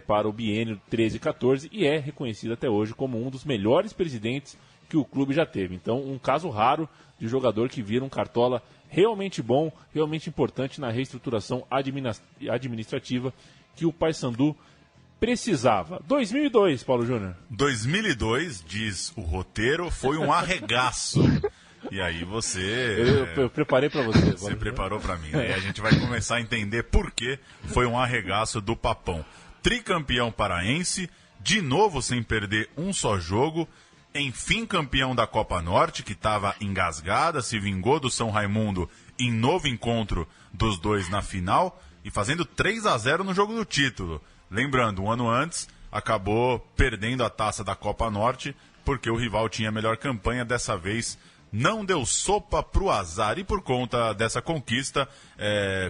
Speaker 2: para o biênio 13-14 e é reconhecido até hoje como um dos melhores presidentes que o clube já teve. Então, um caso raro de jogador que vira um cartola realmente bom, realmente importante na reestruturação administrativa que o Paysandu precisava. 2002, Paulo Júnior.
Speaker 3: 2002, diz o roteiro, foi um arregaço. E aí você...
Speaker 2: Eu preparei para você.
Speaker 3: Você preparou para mim. Aí a gente vai começar a entender por que foi um arregaço do Papão. Tricampeão paraense, de novo sem perder um só jogo, enfim campeão da Copa Norte, que estava engasgada, se vingou do São Raimundo em novo encontro dos dois na final e fazendo 3-0 no jogo do título. Lembrando, um ano antes, acabou perdendo a taça da Copa Norte porque o rival tinha a melhor campanha. Dessa vez não deu sopa pro azar e por conta dessa conquista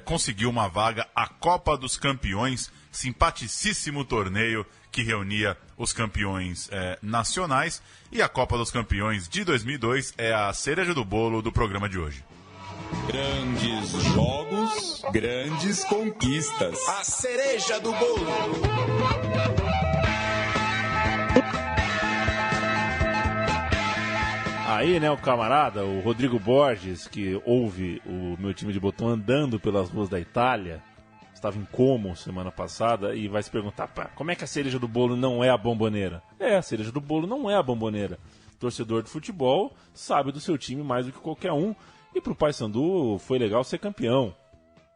Speaker 3: conseguiu uma vaga à Copa dos Campeões, simpaticíssimo torneio que reunia os campeões nacionais, e a Copa dos Campeões de 2002 é a cereja do bolo do programa de hoje.
Speaker 10: Grandes jogos, grandes conquistas. A cereja do bolo.
Speaker 2: Aí, né, o camarada, o Rodrigo Borges, que ouve o meu time de botão andando pelas ruas da Itália, estava em Como semana passada e vai se perguntar, como é que a cereja do bolo não é a Bombonera? A cereja do bolo não é a Bombonera. Torcedor de futebol sabe do seu time mais do que qualquer um. E pro Paysandu foi legal ser campeão,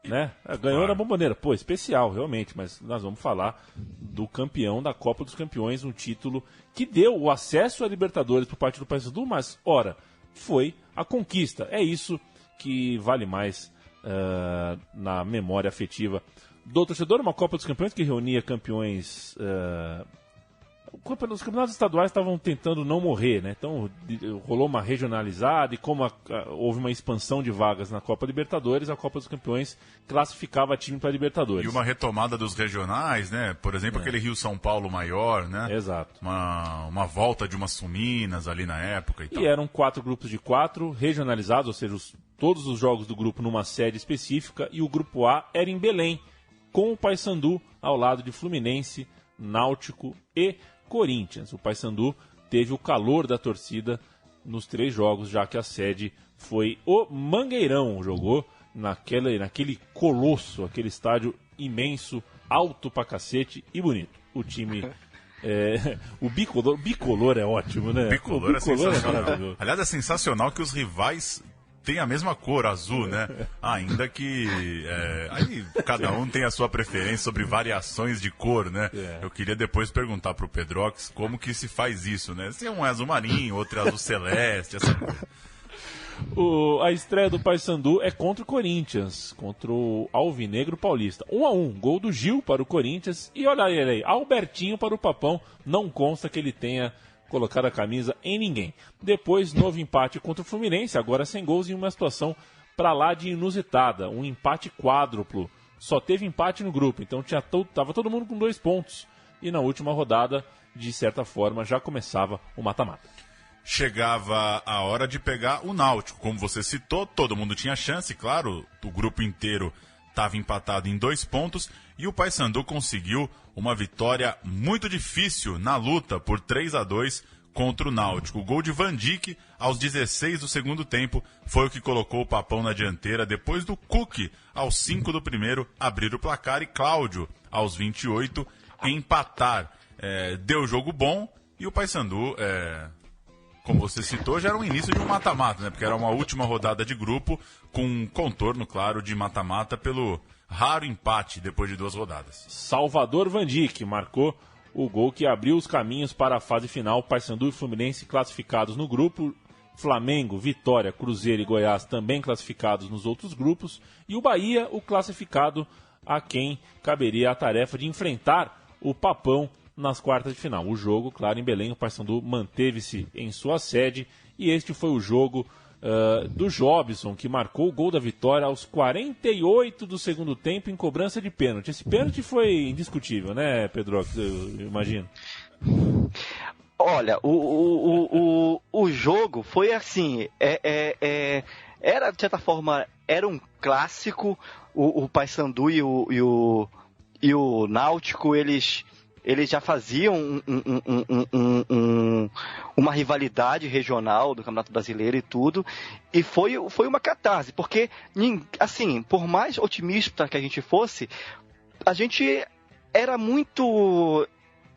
Speaker 2: né? Ganhou na Bombonera. Pô, especial, realmente, mas nós vamos falar do campeão da Copa dos Campeões, um título que deu o acesso a Libertadores por parte do Paysandu, mas, ora, foi a conquista. É isso que vale mais na memória afetiva do torcedor. Uma Copa dos Campeões que reunia campeões... Os campeonatos estaduais estavam tentando não morrer, né? Então rolou uma regionalizada e como houve uma expansão de vagas na Copa Libertadores, a Copa dos Campeões classificava time para Libertadores.
Speaker 3: E uma retomada dos regionais, né? Por exemplo, aquele Rio-São Paulo maior, né?
Speaker 2: Exato.
Speaker 3: Uma volta de umas Suminas ali na época e tal.
Speaker 2: E eram 4 grupos de 4 regionalizados, ou seja, todos os jogos do grupo numa sede específica, e o grupo A era em Belém, com o Paysandu ao lado de Fluminense, Náutico e Corinthians. O Paysandu teve o calor da torcida nos 3 jogos, já que a sede foi o Mangueirão. Jogou naquele colosso, aquele estádio imenso, alto pra cacete e bonito. O time... o bicolor é ótimo, né?
Speaker 3: Bicolor é sensacional. Aliás, é sensacional que os rivais têm a mesma cor, azul, né? Ainda que aí cada um tem a sua preferência sobre variações de cor, né? Eu queria depois perguntar pro Pedrox como que se faz isso, né? Se um é azul marinho, outro é azul celeste, essa coisa.
Speaker 2: A estreia do Paysandu é contra o Corinthians, contra o Alvinegro Paulista. 1-1, gol do Gil para o Corinthians. E olha ele aí, Albertinho para o Papão. Não consta que ele tenha colocado a camisa em ninguém. Depois, novo empate contra o Fluminense, agora sem gols, em uma situação pra lá de inusitada. Um empate quádruplo. Só teve empate no grupo, então tava todo mundo com 2 pontos. E na última rodada, de certa forma, já começava o mata-mata.
Speaker 3: Chegava a hora de pegar o Náutico. Como você citou, todo mundo tinha chance, claro, o grupo inteiro estava empatado em 2 pontos e o Paysandu conseguiu uma vitória muito difícil na luta por 3-2 contra o Náutico. O gol de Van Dijk aos 16 do segundo tempo foi o que colocou o Papão na dianteira, depois do Cook aos 5 do primeiro abrir o placar e Cláudio aos 28 empatar. Deu jogo bom e o Paysandu como você citou, já era o início de um mata-mata, né? Porque era uma última rodada de grupo com um contorno, claro, de mata-mata pelo raro empate depois de 2 rodadas.
Speaker 2: Salvador Vandic marcou o gol que abriu os caminhos para a fase final. Paysandu e Fluminense classificados no grupo, Flamengo, Vitória, Cruzeiro e Goiás também classificados nos outros grupos, e o Bahia, o classificado a quem caberia a tarefa de enfrentar o Papão nas quartas de final. O jogo, claro, em Belém, o Paysandu manteve-se em sua sede, e este foi o jogo do Jobson, que marcou o gol da vitória aos 48 do segundo tempo em cobrança de pênalti. Esse pênalti foi indiscutível, né, Pedro? Eu imagino.
Speaker 4: Olha, o jogo foi assim, era, de certa forma, era um clássico. O Paysandu e o Náutico, eles já faziam uma rivalidade regional do Campeonato Brasileiro e tudo, e foi uma catarse, porque, assim, por mais otimista que a gente fosse, a gente era muito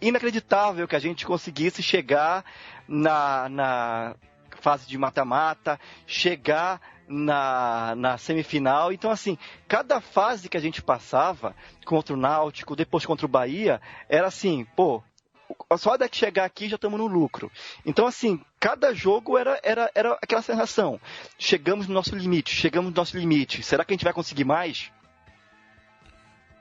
Speaker 4: inacreditável que a gente conseguisse chegar na fase de mata-mata, chegar na semifinal. Então, assim, cada fase que a gente passava contra o Náutico, depois contra o Bahia, era assim, pô, só daqui chegar aqui já estamos no lucro. Então, assim, cada jogo era aquela sensação. Chegamos no nosso limite. Será que a gente vai conseguir mais?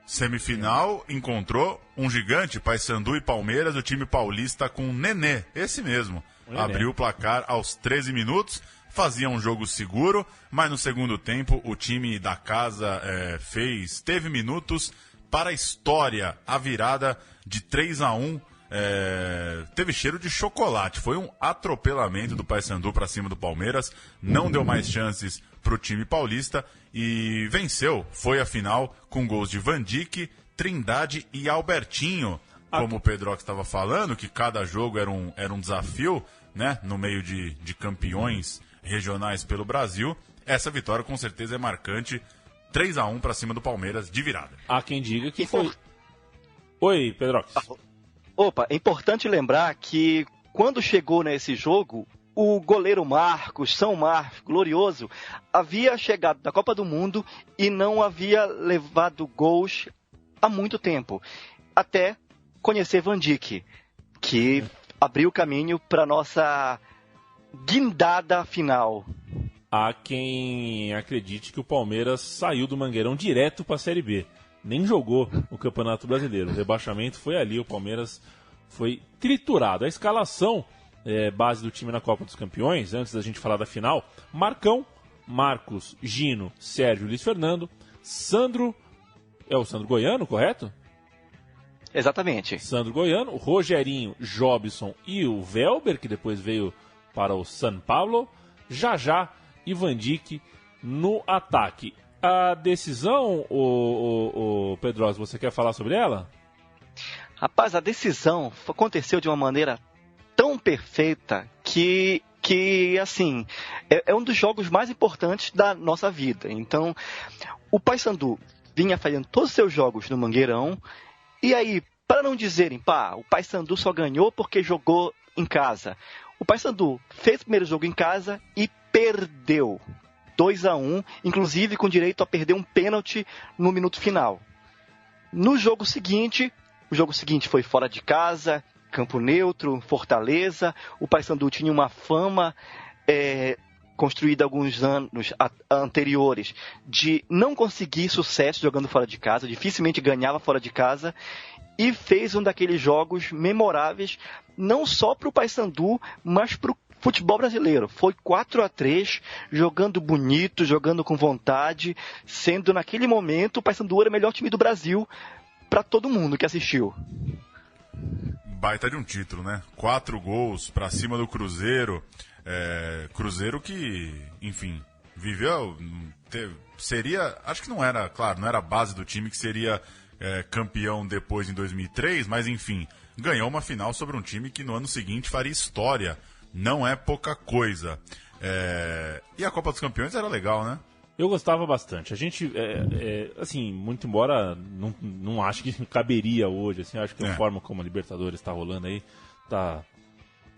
Speaker 3: Semifinal encontrou um gigante, Paysandu e Palmeiras, o time paulista com Nenê, esse mesmo. Abriu o placar aos 13 minutos, fazia um jogo seguro, mas no segundo tempo o time da casa teve minutos para a história. A virada de 3-1 teve cheiro de chocolate, foi um atropelamento do Paysandu para cima do Palmeiras, não deu mais chances para o time paulista e venceu, foi a final com gols de Vandic, Trindade e Albertinho. Como o Pedro estava falando, que cada jogo era um desafio, né, no meio de campeões regionais pelo Brasil. Essa vitória com certeza é marcante, 3-1 para cima do Palmeiras de virada.
Speaker 2: Há quem diga que foi... Oi, Pedro.
Speaker 4: Opa, é importante lembrar que quando chegou nesse jogo, o goleiro São Marcos, glorioso, havia chegado da Copa do Mundo e não havia levado gols há muito tempo. Até conhecer Vandic, que abriu o caminho para nossa guindada final.
Speaker 2: Há quem acredite que o Palmeiras saiu do Mangueirão direto para a Série B. Nem jogou o Campeonato Brasileiro. O rebaixamento foi ali, o Palmeiras foi triturado. A escalação base do time na Copa dos Campeões, antes da gente falar da final: Marcão, Marcos, Gino, Sérgio, Luiz Fernando, Sandro, é o Sandro Goiano, correto?
Speaker 4: Exatamente.
Speaker 2: Sandro Goiano, Rogerinho, Jobson e o Velber, que depois veio para o São Paulo, Jajá e Vandic no ataque. A decisão, o Pedroso, você quer falar sobre ela?
Speaker 4: Rapaz, a decisão aconteceu de uma maneira tão perfeita que assim, é um dos jogos mais importantes da nossa vida. Então, o Paysandu vinha fazendo todos os seus jogos no Mangueirão, e aí, para não dizerem, o Paysandu só ganhou porque jogou em casa. O Paysandu fez o primeiro jogo em casa e perdeu 2-1, inclusive com direito a perder um pênalti no minuto final. No jogo seguinte, foi fora de casa, campo neutro, Fortaleza. O Paysandu tinha uma fama construída alguns anos anteriores de não conseguir sucesso jogando fora de casa, dificilmente ganhava fora de casa, e fez um daqueles jogos memoráveis, não só para o Paysandu, mas para o futebol brasileiro. Foi 4-3, jogando bonito, jogando com vontade, sendo naquele momento o Paysandu era o melhor time do Brasil para todo mundo que assistiu.
Speaker 3: Baita de um título, né? 4 gols para cima do Cruzeiro. Cruzeiro que, enfim, viveu, seria, acho que não era a base do time que seria campeão depois em 2003, mas enfim, ganhou uma final sobre um time que no ano seguinte faria história, não é pouca coisa. E a Copa dos Campeões era legal, né?
Speaker 2: Eu gostava bastante. A gente, assim, muito embora não acho que caberia hoje, assim, acho que a forma como a Libertadores está rolando aí, tá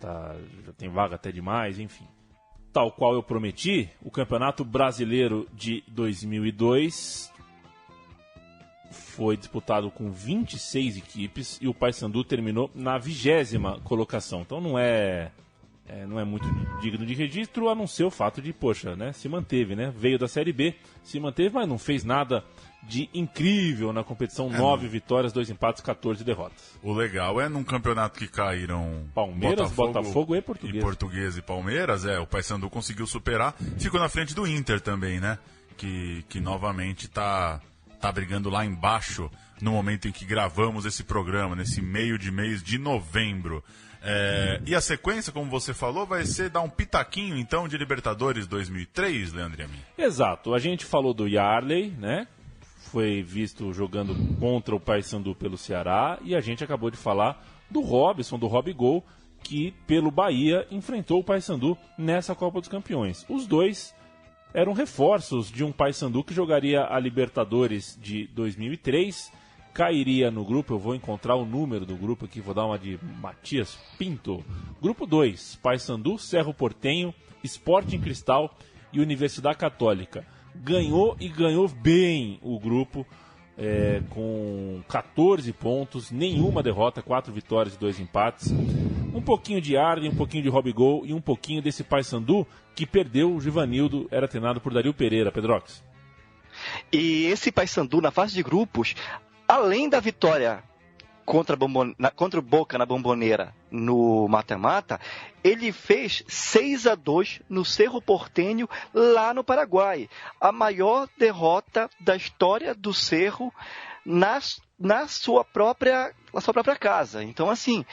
Speaker 2: já tem vaga até demais, enfim. Tal qual eu prometi, o Campeonato Brasileiro de 2002 foi disputado com 26 equipes e o Paysandu terminou na 20ª colocação. Então não é muito digno de registro, a não ser o fato de, poxa, né, se manteve, né? Veio da Série B, se manteve, mas não fez nada de incrível na competição. 9 vitórias, 2 empates, 14 derrotas.
Speaker 3: O legal é num campeonato que caíram
Speaker 2: Palmeiras, Botafogo e
Speaker 3: Portuguesa e Palmeiras, o Paysandu conseguiu superar, ficou na frente do Inter também, né? Que novamente tá brigando lá embaixo no momento em que gravamos esse programa, nesse meio de mês de novembro. E a sequência, como você falou, vai ser dar um pitaquinho, então, de Libertadores 2003, Leandro e a mim.
Speaker 2: Exato. A gente falou do Yarley, né? Foi visto jogando contra o Paysandu pelo Ceará. E a gente acabou de falar do Robson, do Robigol, que pelo Bahia enfrentou o Paysandu nessa Copa dos Campeões. Os dois eram reforços de um Paysandu que jogaria a Libertadores de 2003, cairia no grupo, eu vou encontrar o número do grupo aqui, vou dar uma de Matias Pinto. Grupo 2, Paysandu, Cerro Porteño, Sporting Cristal e Universidade Católica. Ganhou e ganhou bem o grupo, com 14 pontos, nenhuma derrota, 4 vitórias e 2 empates. Um pouquinho de Arden, um pouquinho de Robigol e um pouquinho desse Paysandu que perdeu o Givanildo, era treinado por Dario Pereira, Pedrox.
Speaker 4: E esse Paysandu na fase de grupos, além da vitória contra o Boca na Bomboneira no mata-mata, ele fez 6-2 no Cerro Porteño lá no Paraguai. A maior derrota da história do Cerro na sua própria casa. Então, assim,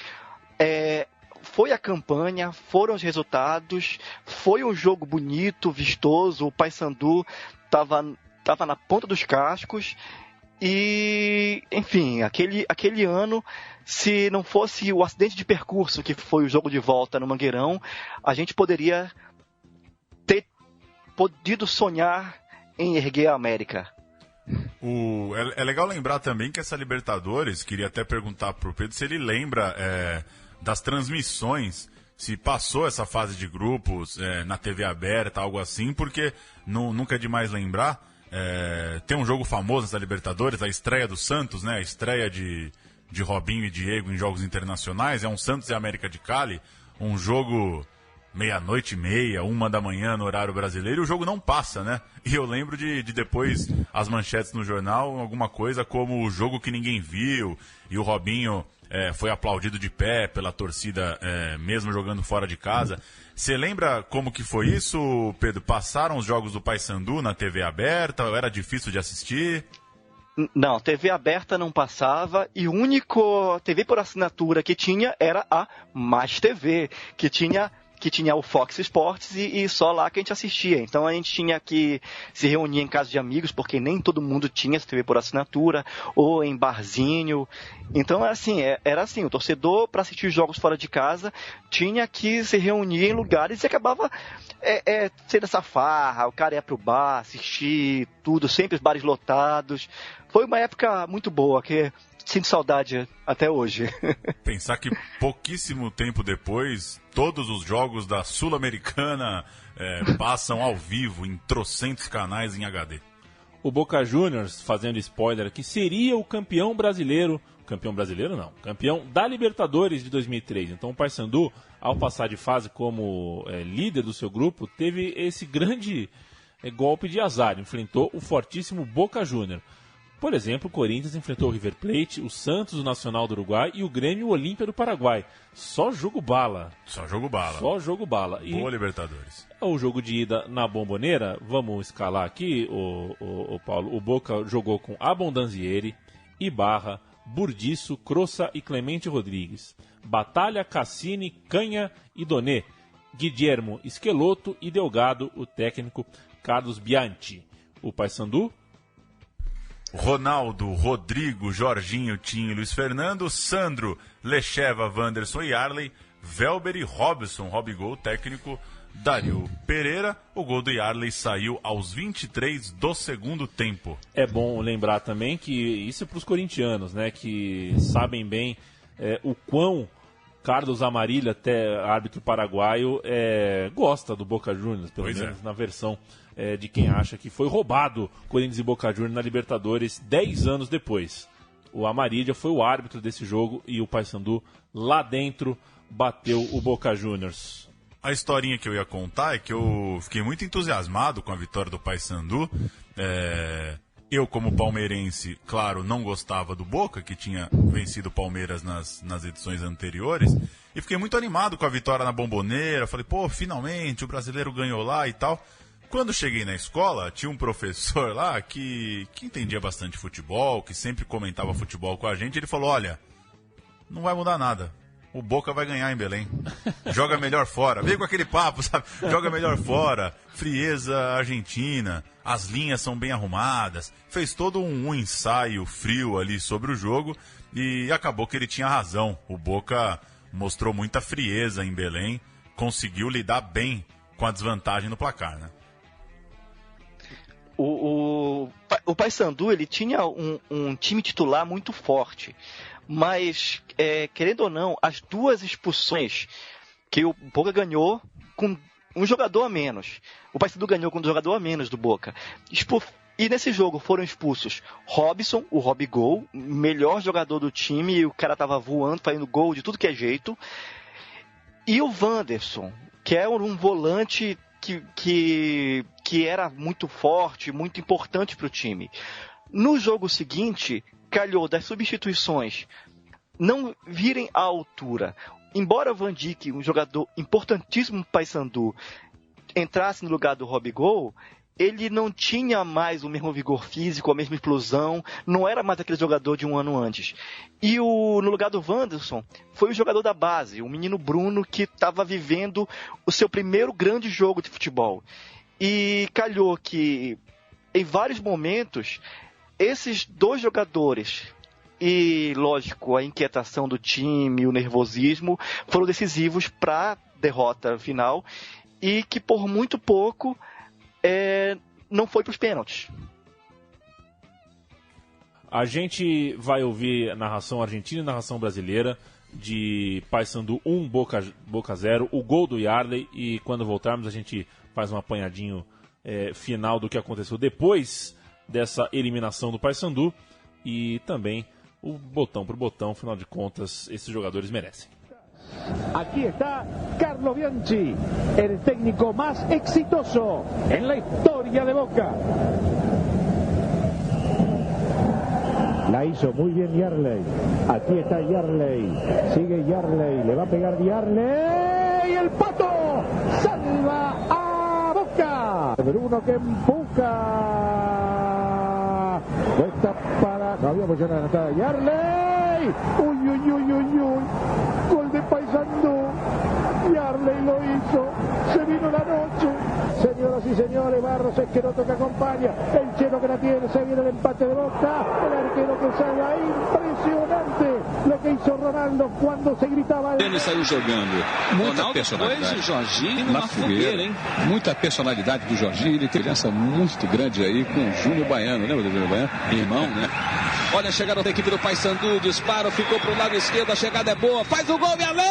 Speaker 4: foi a campanha, foram os resultados, foi um jogo bonito, vistoso, o Paysandu estava na ponta dos cascos. E, enfim, aquele ano, se não fosse o acidente de percurso que foi o jogo de volta no Mangueirão, a gente poderia ter podido sonhar em erguer a América.
Speaker 3: É legal lembrar também que essa Libertadores, queria até perguntar pro Pedro se ele lembra das transmissões, se passou essa fase de grupos na TV aberta, algo assim, porque nunca é demais lembrar. Tem um jogo famoso nessa Libertadores, a estreia do Santos, né? A estreia de Robinho e Diego em jogos internacionais. É um Santos e América de Cali, um jogo 00:30, 1h no horário brasileiro, e o jogo não passa, né? E eu lembro de depois as manchetes no jornal, alguma coisa como o jogo que ninguém viu, e o Robinho foi aplaudido de pé pela torcida, mesmo jogando fora de casa. Você lembra como que foi isso, Pedro? Passaram os jogos do Paysandu na TV aberta? Era difícil de assistir?
Speaker 4: Não, TV aberta não passava, e o único TV por assinatura que tinha era a Mais TV, que tinha o Fox Sports e só lá que a gente assistia. Então a gente tinha que se reunir em casa de amigos, porque nem todo mundo tinha essa TV por assinatura, ou em barzinho. Então era assim, o torcedor, para assistir jogos fora de casa, tinha que se reunir em lugares e acabava sendo essa farra, o cara ia pro bar, assistir tudo, sempre os bares lotados. Foi uma época muito boa, que sinto saudade até hoje.
Speaker 3: Pensar que pouquíssimo tempo depois, todos os jogos da Sul-Americana passam ao vivo em trocentos canais em HD.
Speaker 2: O Boca Juniors, fazendo spoiler aqui, seria o campeão brasileiro. Campeão brasileiro não, campeão da Libertadores de 2003. Então o Paysandu, ao passar de fase como líder do seu grupo, teve esse grande golpe de azar. Enfrentou o fortíssimo Boca Juniors. Por exemplo, o Corinthians enfrentou o River Plate, o Santos, o Nacional do Uruguai e o Grêmio Olímpia do Paraguai. Só jogo bala.
Speaker 3: Só jogo bala.
Speaker 2: Só jogo bala.
Speaker 3: Boa Libertadores.
Speaker 2: O jogo de ida na Bomboneira, vamos escalar aqui, o Paulo. O Boca jogou com Abondanzieri, Ibarra, Burdiço, Croça e Clemente Rodrigues. Batalha, Cassini, Canha e Donê. Guilhermo Esqueloto e Delgado, o técnico Carlos Bianchi. O Paysandu:
Speaker 3: Ronaldo, Rodrigo, Jorginho, Tinho e Luiz Fernando, Sandro, Lecheva, Wanderson e Yarley, Velber e Robson, Robigol, técnico Dario Pereira. O gol do Yarley saiu aos 23 do segundo tempo.
Speaker 2: É bom lembrar também que isso é para os corintianos, né, que sabem bem o quão Carlos Amarilha, até árbitro paraguaio, gosta do Boca Juniors, pelo menos na versão de quem acha que foi roubado Corinthians e Boca Juniors na Libertadores 10 anos depois. O Amarilha foi o árbitro desse jogo e o Paysandu lá dentro bateu o Boca Juniors.
Speaker 3: A historinha que eu ia contar é que eu fiquei muito entusiasmado com a vitória do Paysandu. Eu, como palmeirense, claro, não gostava do Boca, que tinha vencido o Palmeiras nas edições anteriores. E fiquei muito animado com a vitória na Bomboneira. Falei, pô, finalmente o brasileiro ganhou lá e tal. Quando cheguei na escola, tinha um professor lá que entendia bastante futebol, que sempre comentava futebol com a gente. Ele falou, olha, não vai mudar nada. O Boca vai ganhar em Belém. Joga melhor fora. Veio com aquele papo, sabe? Joga melhor fora. Frieza argentina. As linhas são bem arrumadas. Fez todo um ensaio frio ali sobre o jogo. E acabou que ele tinha razão. O Boca mostrou muita frieza em Belém. Conseguiu lidar bem com a desvantagem no placar, né?
Speaker 4: O Paysandu, ele tinha um time titular muito forte. Mas, querendo ou não, as duas expulsões que o Boca ganhou com um jogador a menos. O Paysandu ganhou com um jogador a menos do Boca. E nesse jogo foram expulsos Robson, o Robigol, melhor jogador do time, e o cara tava voando, fazendo gol de tudo que é jeito. E o Wanderson, que é um volante que era muito forte, muito importante para o time. No jogo seguinte, calhou das substituições não virem à altura. Embora o Van Dijk, um jogador importantíssimo para o Paysandu, entrasse no lugar do Robigol, ele não tinha mais o mesmo vigor físico, a mesma explosão, não era mais aquele jogador de um ano antes. E no lugar do Wanderson, foi o jogador da base, o menino Bruno, que estava vivendo o seu primeiro grande jogo de futebol. E calhou que, em vários momentos, esses dois jogadores, e, lógico, a inquietação do time, o nervosismo, foram decisivos para a derrota final, e que por muito pouco não foi para os pênaltis.
Speaker 2: A gente vai ouvir narração argentina e narração brasileira de Paysandu 1, Boca 0, o gol do Yarley, e quando voltarmos a gente faz um apanhadinho final do que aconteceu depois dessa eliminação do Paysandu e também o botão por botão, afinal de contas, esses jogadores merecem.
Speaker 11: Aquí está Carlo Bianchi, el técnico más exitoso en la historia de Boca. La hizo muy bien Yarley. Aquí está Yarley. Sigue Yarley. Le va a pegar Yarley. El Pato salva a Boca. Bruno que empuja. Cuesta para... No había posición adelantada. Yarley. Uy, uy, uy, uy, uy. Gol de Paysandu. Yarley lo hizo. Se vino la noche. Señoras y señores, Barros Esqueroto que acompaña, el Chelo que la tiene, se viene el empate de Boca, el arquero que salva, impressionante lo que hizo Ronaldo quando se gritava.
Speaker 12: Ele saiu jogando, muita personalidade. O Jorginho na fogueira, hein? Muita personalidade do Jorginho, ele tem criança muito grande aí com o Júnior Baiano, lembra do Júnior Baiano? Irmão, né? Olha a chegada da equipe do Paysandu, disparo, ficou pro lado esquerdo, a chegada é boa, faz o gol, minha lei!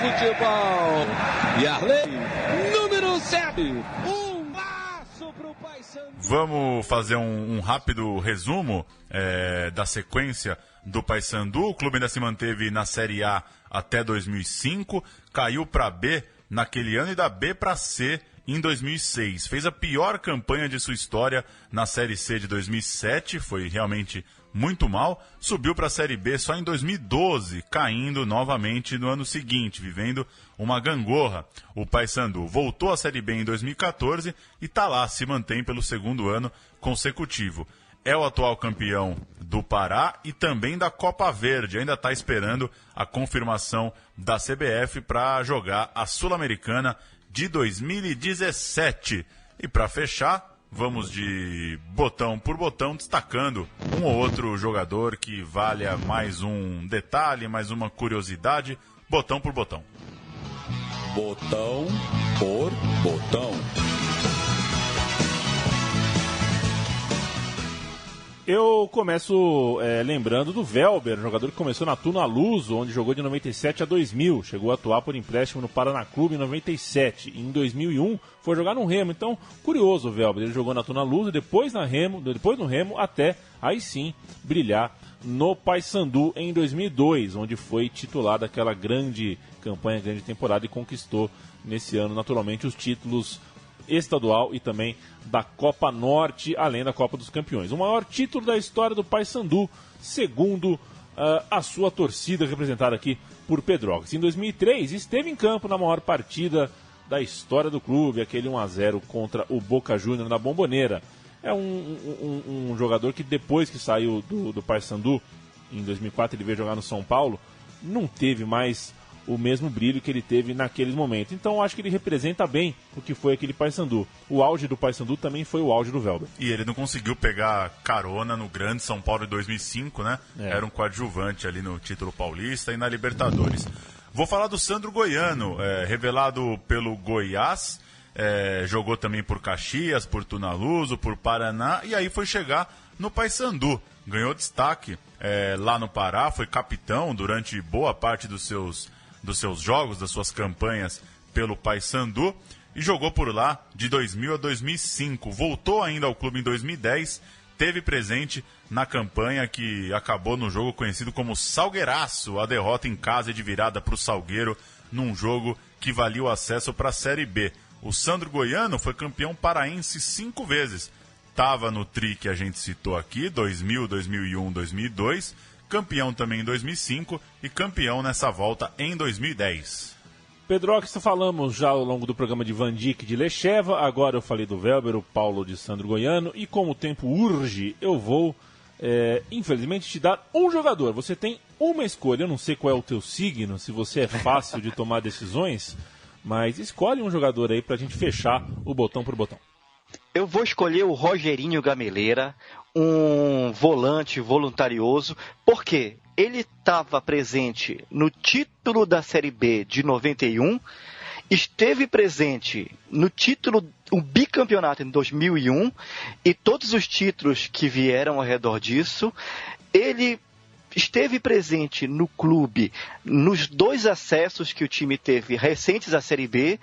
Speaker 12: Futebol. Yarley, número 7. Um laço pro Paysandu.
Speaker 3: Vamos fazer um rápido resumo da sequência do Paysandu. O clube ainda se manteve na Série A até 2005, caiu para B naquele ano e da B para C em 2006. Fez a pior campanha de sua história na Série C de 2007, foi realmente muito mal, subiu para a Série B só em 2012, caindo novamente no ano seguinte, vivendo uma gangorra. O Paysandu voltou à Série B em 2014 e está lá, se mantém pelo segundo ano consecutivo. É o atual campeão do Pará e também da Copa Verde, ainda está esperando a confirmação da CBF para jogar a Sul-Americana de 2017. E para fechar, Vamos de botão por botão, destacando um ou outro jogador que valha mais um detalhe, mais uma curiosidade. Botão por botão.
Speaker 10: Botão por botão.
Speaker 2: Eu começo lembrando do Welber, jogador que começou na Tunaluso, onde jogou de 97 a 2000. Chegou a atuar por empréstimo no Paraná Clube em 97. E em 2001 foi jogar no Remo. Então, curioso o Welber. Ele jogou na Tunaluso, depois no Remo, até aí sim brilhar no Paysandu em 2002, onde foi titular daquela grande campanha, grande temporada e conquistou nesse ano, naturalmente, os títulos estadual e também da Copa Norte, além da Copa dos Campeões. O maior título da história do Paysandu, segundo a sua torcida, representada aqui por Pedrox. Em 2003, esteve em campo na maior partida da história do clube, aquele 1-0 contra o Boca Juniors na Bombonera. É um jogador que depois que saiu do Paysandu, em 2004 ele veio jogar no São Paulo, não teve mais o mesmo brilho que ele teve naqueles momentos. Então acho que ele representa bem o que foi aquele Paysandu. O auge do Paysandu também foi o auge do Welber.
Speaker 3: E ele não conseguiu pegar carona no grande São Paulo de 2005, né? Era um coadjuvante ali no título paulista e na Libertadores. Vou falar do Sandro Goiano, revelado pelo Goiás, jogou também por Caxias, por Tunaluso, por Paraná, e aí foi chegar no Paysandu. Ganhou destaque lá no Pará, foi capitão durante boa parte dos seus jogos, das suas campanhas pelo Paysandu, e jogou por lá de 2000 a 2005. Voltou ainda ao clube em 2010, teve presente na campanha que acabou no jogo conhecido como Salgueiraço, a derrota em casa de virada para o Salgueiro, num jogo que valia o acesso para a Série B. O Sandro Goiano foi campeão paraense 5 vezes. Estava no tri que a gente citou aqui, 2000, 2001, 2002, campeão também em 2005 e campeão nessa volta em 2010.
Speaker 2: Pedrox, falamos já ao longo do programa de Van Dijk de Lecheva, agora eu falei do Welber, o Paulo de Sandro Goiano, e como o tempo urge, eu vou, infelizmente, te dar um jogador. Você tem uma escolha, eu não sei qual é o teu signo, se você é fácil de tomar decisões, mas escolhe um jogador aí pra gente fechar o botão por botão.
Speaker 4: Eu vou escolher o Rogerinho Gameleira, um volante voluntarioso, porque ele estava presente no título da Série B de 91, esteve presente no título, um bicampeonato em 2001, e todos os títulos que vieram ao redor disso. Ele esteve presente no clube nos 2 acessos que o time teve recentes à Série B,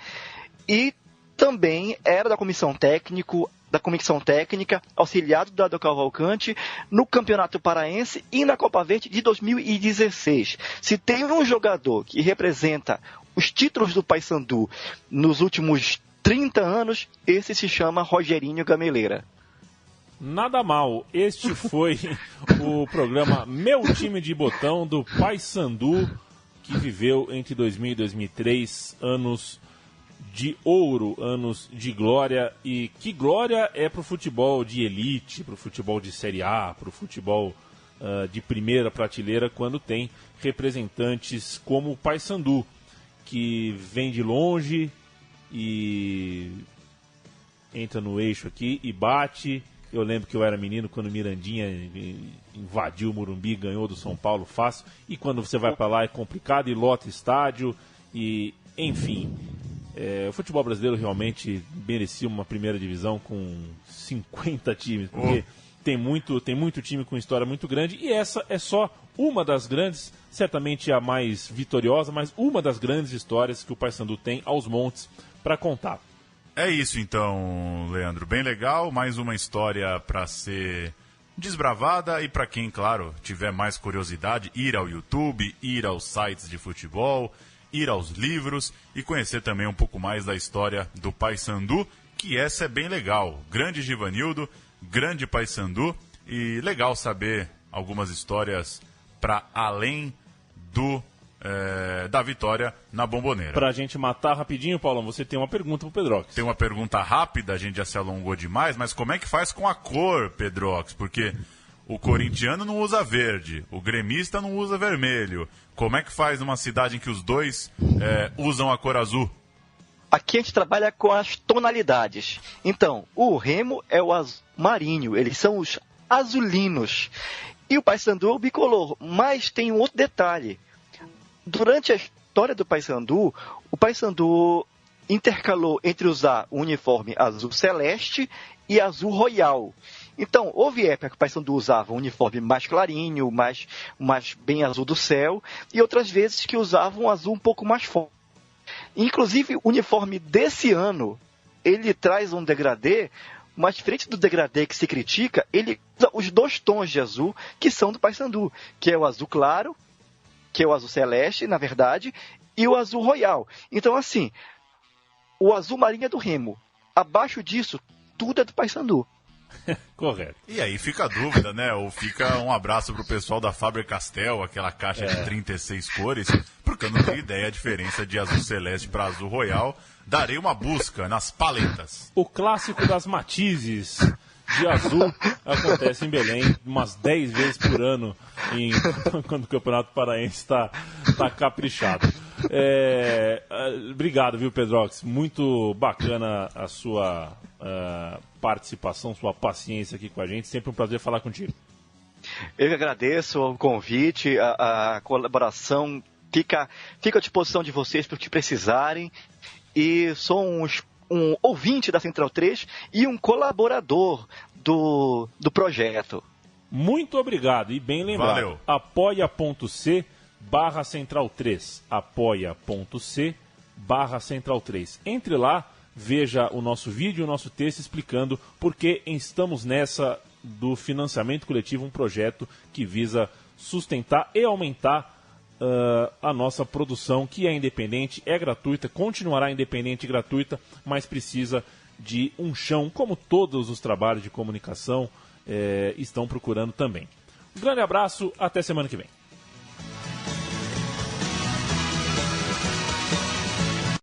Speaker 4: e também era da comissão técnica, auxiliado do Dado Cavalcante, no Campeonato Paraense e na Copa Verde de 2016. Se tem um jogador que representa os títulos do Paysandu nos últimos 30 anos, esse se chama Rogerinho Gameleira.
Speaker 2: Nada mal, este foi o programa Meu Time de Botão do Paysandu, que viveu entre 2000 e 2003, anos de ouro, anos de glória. E que glória é pro futebol de elite, pro futebol de Série A, pro futebol de primeira prateleira, quando tem representantes como o Paysandu, que vem de longe e entra no eixo aqui e bate. Eu lembro que eu era menino quando o Mirandinha invadiu o Morumbi, ganhou do São Paulo fácil, e quando você vai para lá é complicado e lota estádio, e enfim. O futebol brasileiro realmente merecia uma primeira divisão com 50 times, porque tem muito time com história muito grande, e essa é só uma das grandes, certamente a mais vitoriosa, mas uma das grandes histórias que o Paysandu tem aos montes para contar.
Speaker 3: É isso então, Leandro, bem legal, mais uma história para ser desbravada, e para quem, claro, tiver mais curiosidade, ir ao YouTube, ir aos sites de futebol, ir aos livros e conhecer também um pouco mais da história do Paysandu, que essa é bem legal. Grande Givanildo, grande Paysandu, e legal saber algumas histórias para além da vitória na Bombonera.
Speaker 2: Pra gente matar rapidinho, Paulão, você tem uma pergunta pro Pedrox.
Speaker 3: Tem uma pergunta rápida, a gente já se alongou demais, mas como é que faz com a cor, Pedrox? Porque o corintiano não usa verde, o gremista não usa vermelho. Como é que faz numa cidade em que os dois usam a cor azul?
Speaker 4: Aqui a gente trabalha com as tonalidades. Então, o Remo é o azul marinho, eles são os azulinos. E o Paysandu é o bicolor. Mas tem um outro detalhe. Durante a história do Paysandu, o Paysandu intercalou entre usar o uniforme azul celeste e azul royal. Então, houve época que o Paysandu usava um uniforme mais clarinho, mais bem azul do céu, e outras vezes que usava um azul um pouco mais forte. Inclusive, o uniforme desse ano, ele traz um degradê, mas diferente do degradê que se critica, ele usa os 2 tons de azul que são do Paysandu, que é o azul claro, que é o azul celeste, na verdade, e o azul royal. Então, assim, o azul marinho é do Remo. Abaixo disso, tudo é do Paysandu.
Speaker 2: Correto.
Speaker 3: E aí fica a dúvida, né? Ou fica um abraço pro pessoal da Faber-Castell, aquela caixa de 36 cores, porque eu não tenho ideia a diferença de azul celeste para azul royal. Darei uma busca nas paletas.
Speaker 2: O clássico das matizes de azul acontece em Belém umas 10 vezes por ano quando o Campeonato Paraense está caprichado. Obrigado, viu, Pedrox? Muito bacana a sua participação, sua paciência aqui com a gente. Sempre um prazer falar contigo.
Speaker 4: Eu que agradeço o convite, a colaboração. Fica à disposição de vocês para o que precisarem. E sou um ouvinte da Central 3 e um colaborador do projeto.
Speaker 2: Muito obrigado e bem lembrado.
Speaker 3: Valeu.
Speaker 2: apoia.c/Central3 apoia.c/Central3. Entre lá, veja o nosso vídeo, o nosso texto explicando por que estamos nessa do financiamento coletivo, um projeto que visa sustentar e aumentar a nossa produção, que é independente, é gratuita, continuará independente e gratuita, mas precisa de um chão, como todos os trabalhos de comunicação estão procurando também. Um grande abraço, até semana que vem.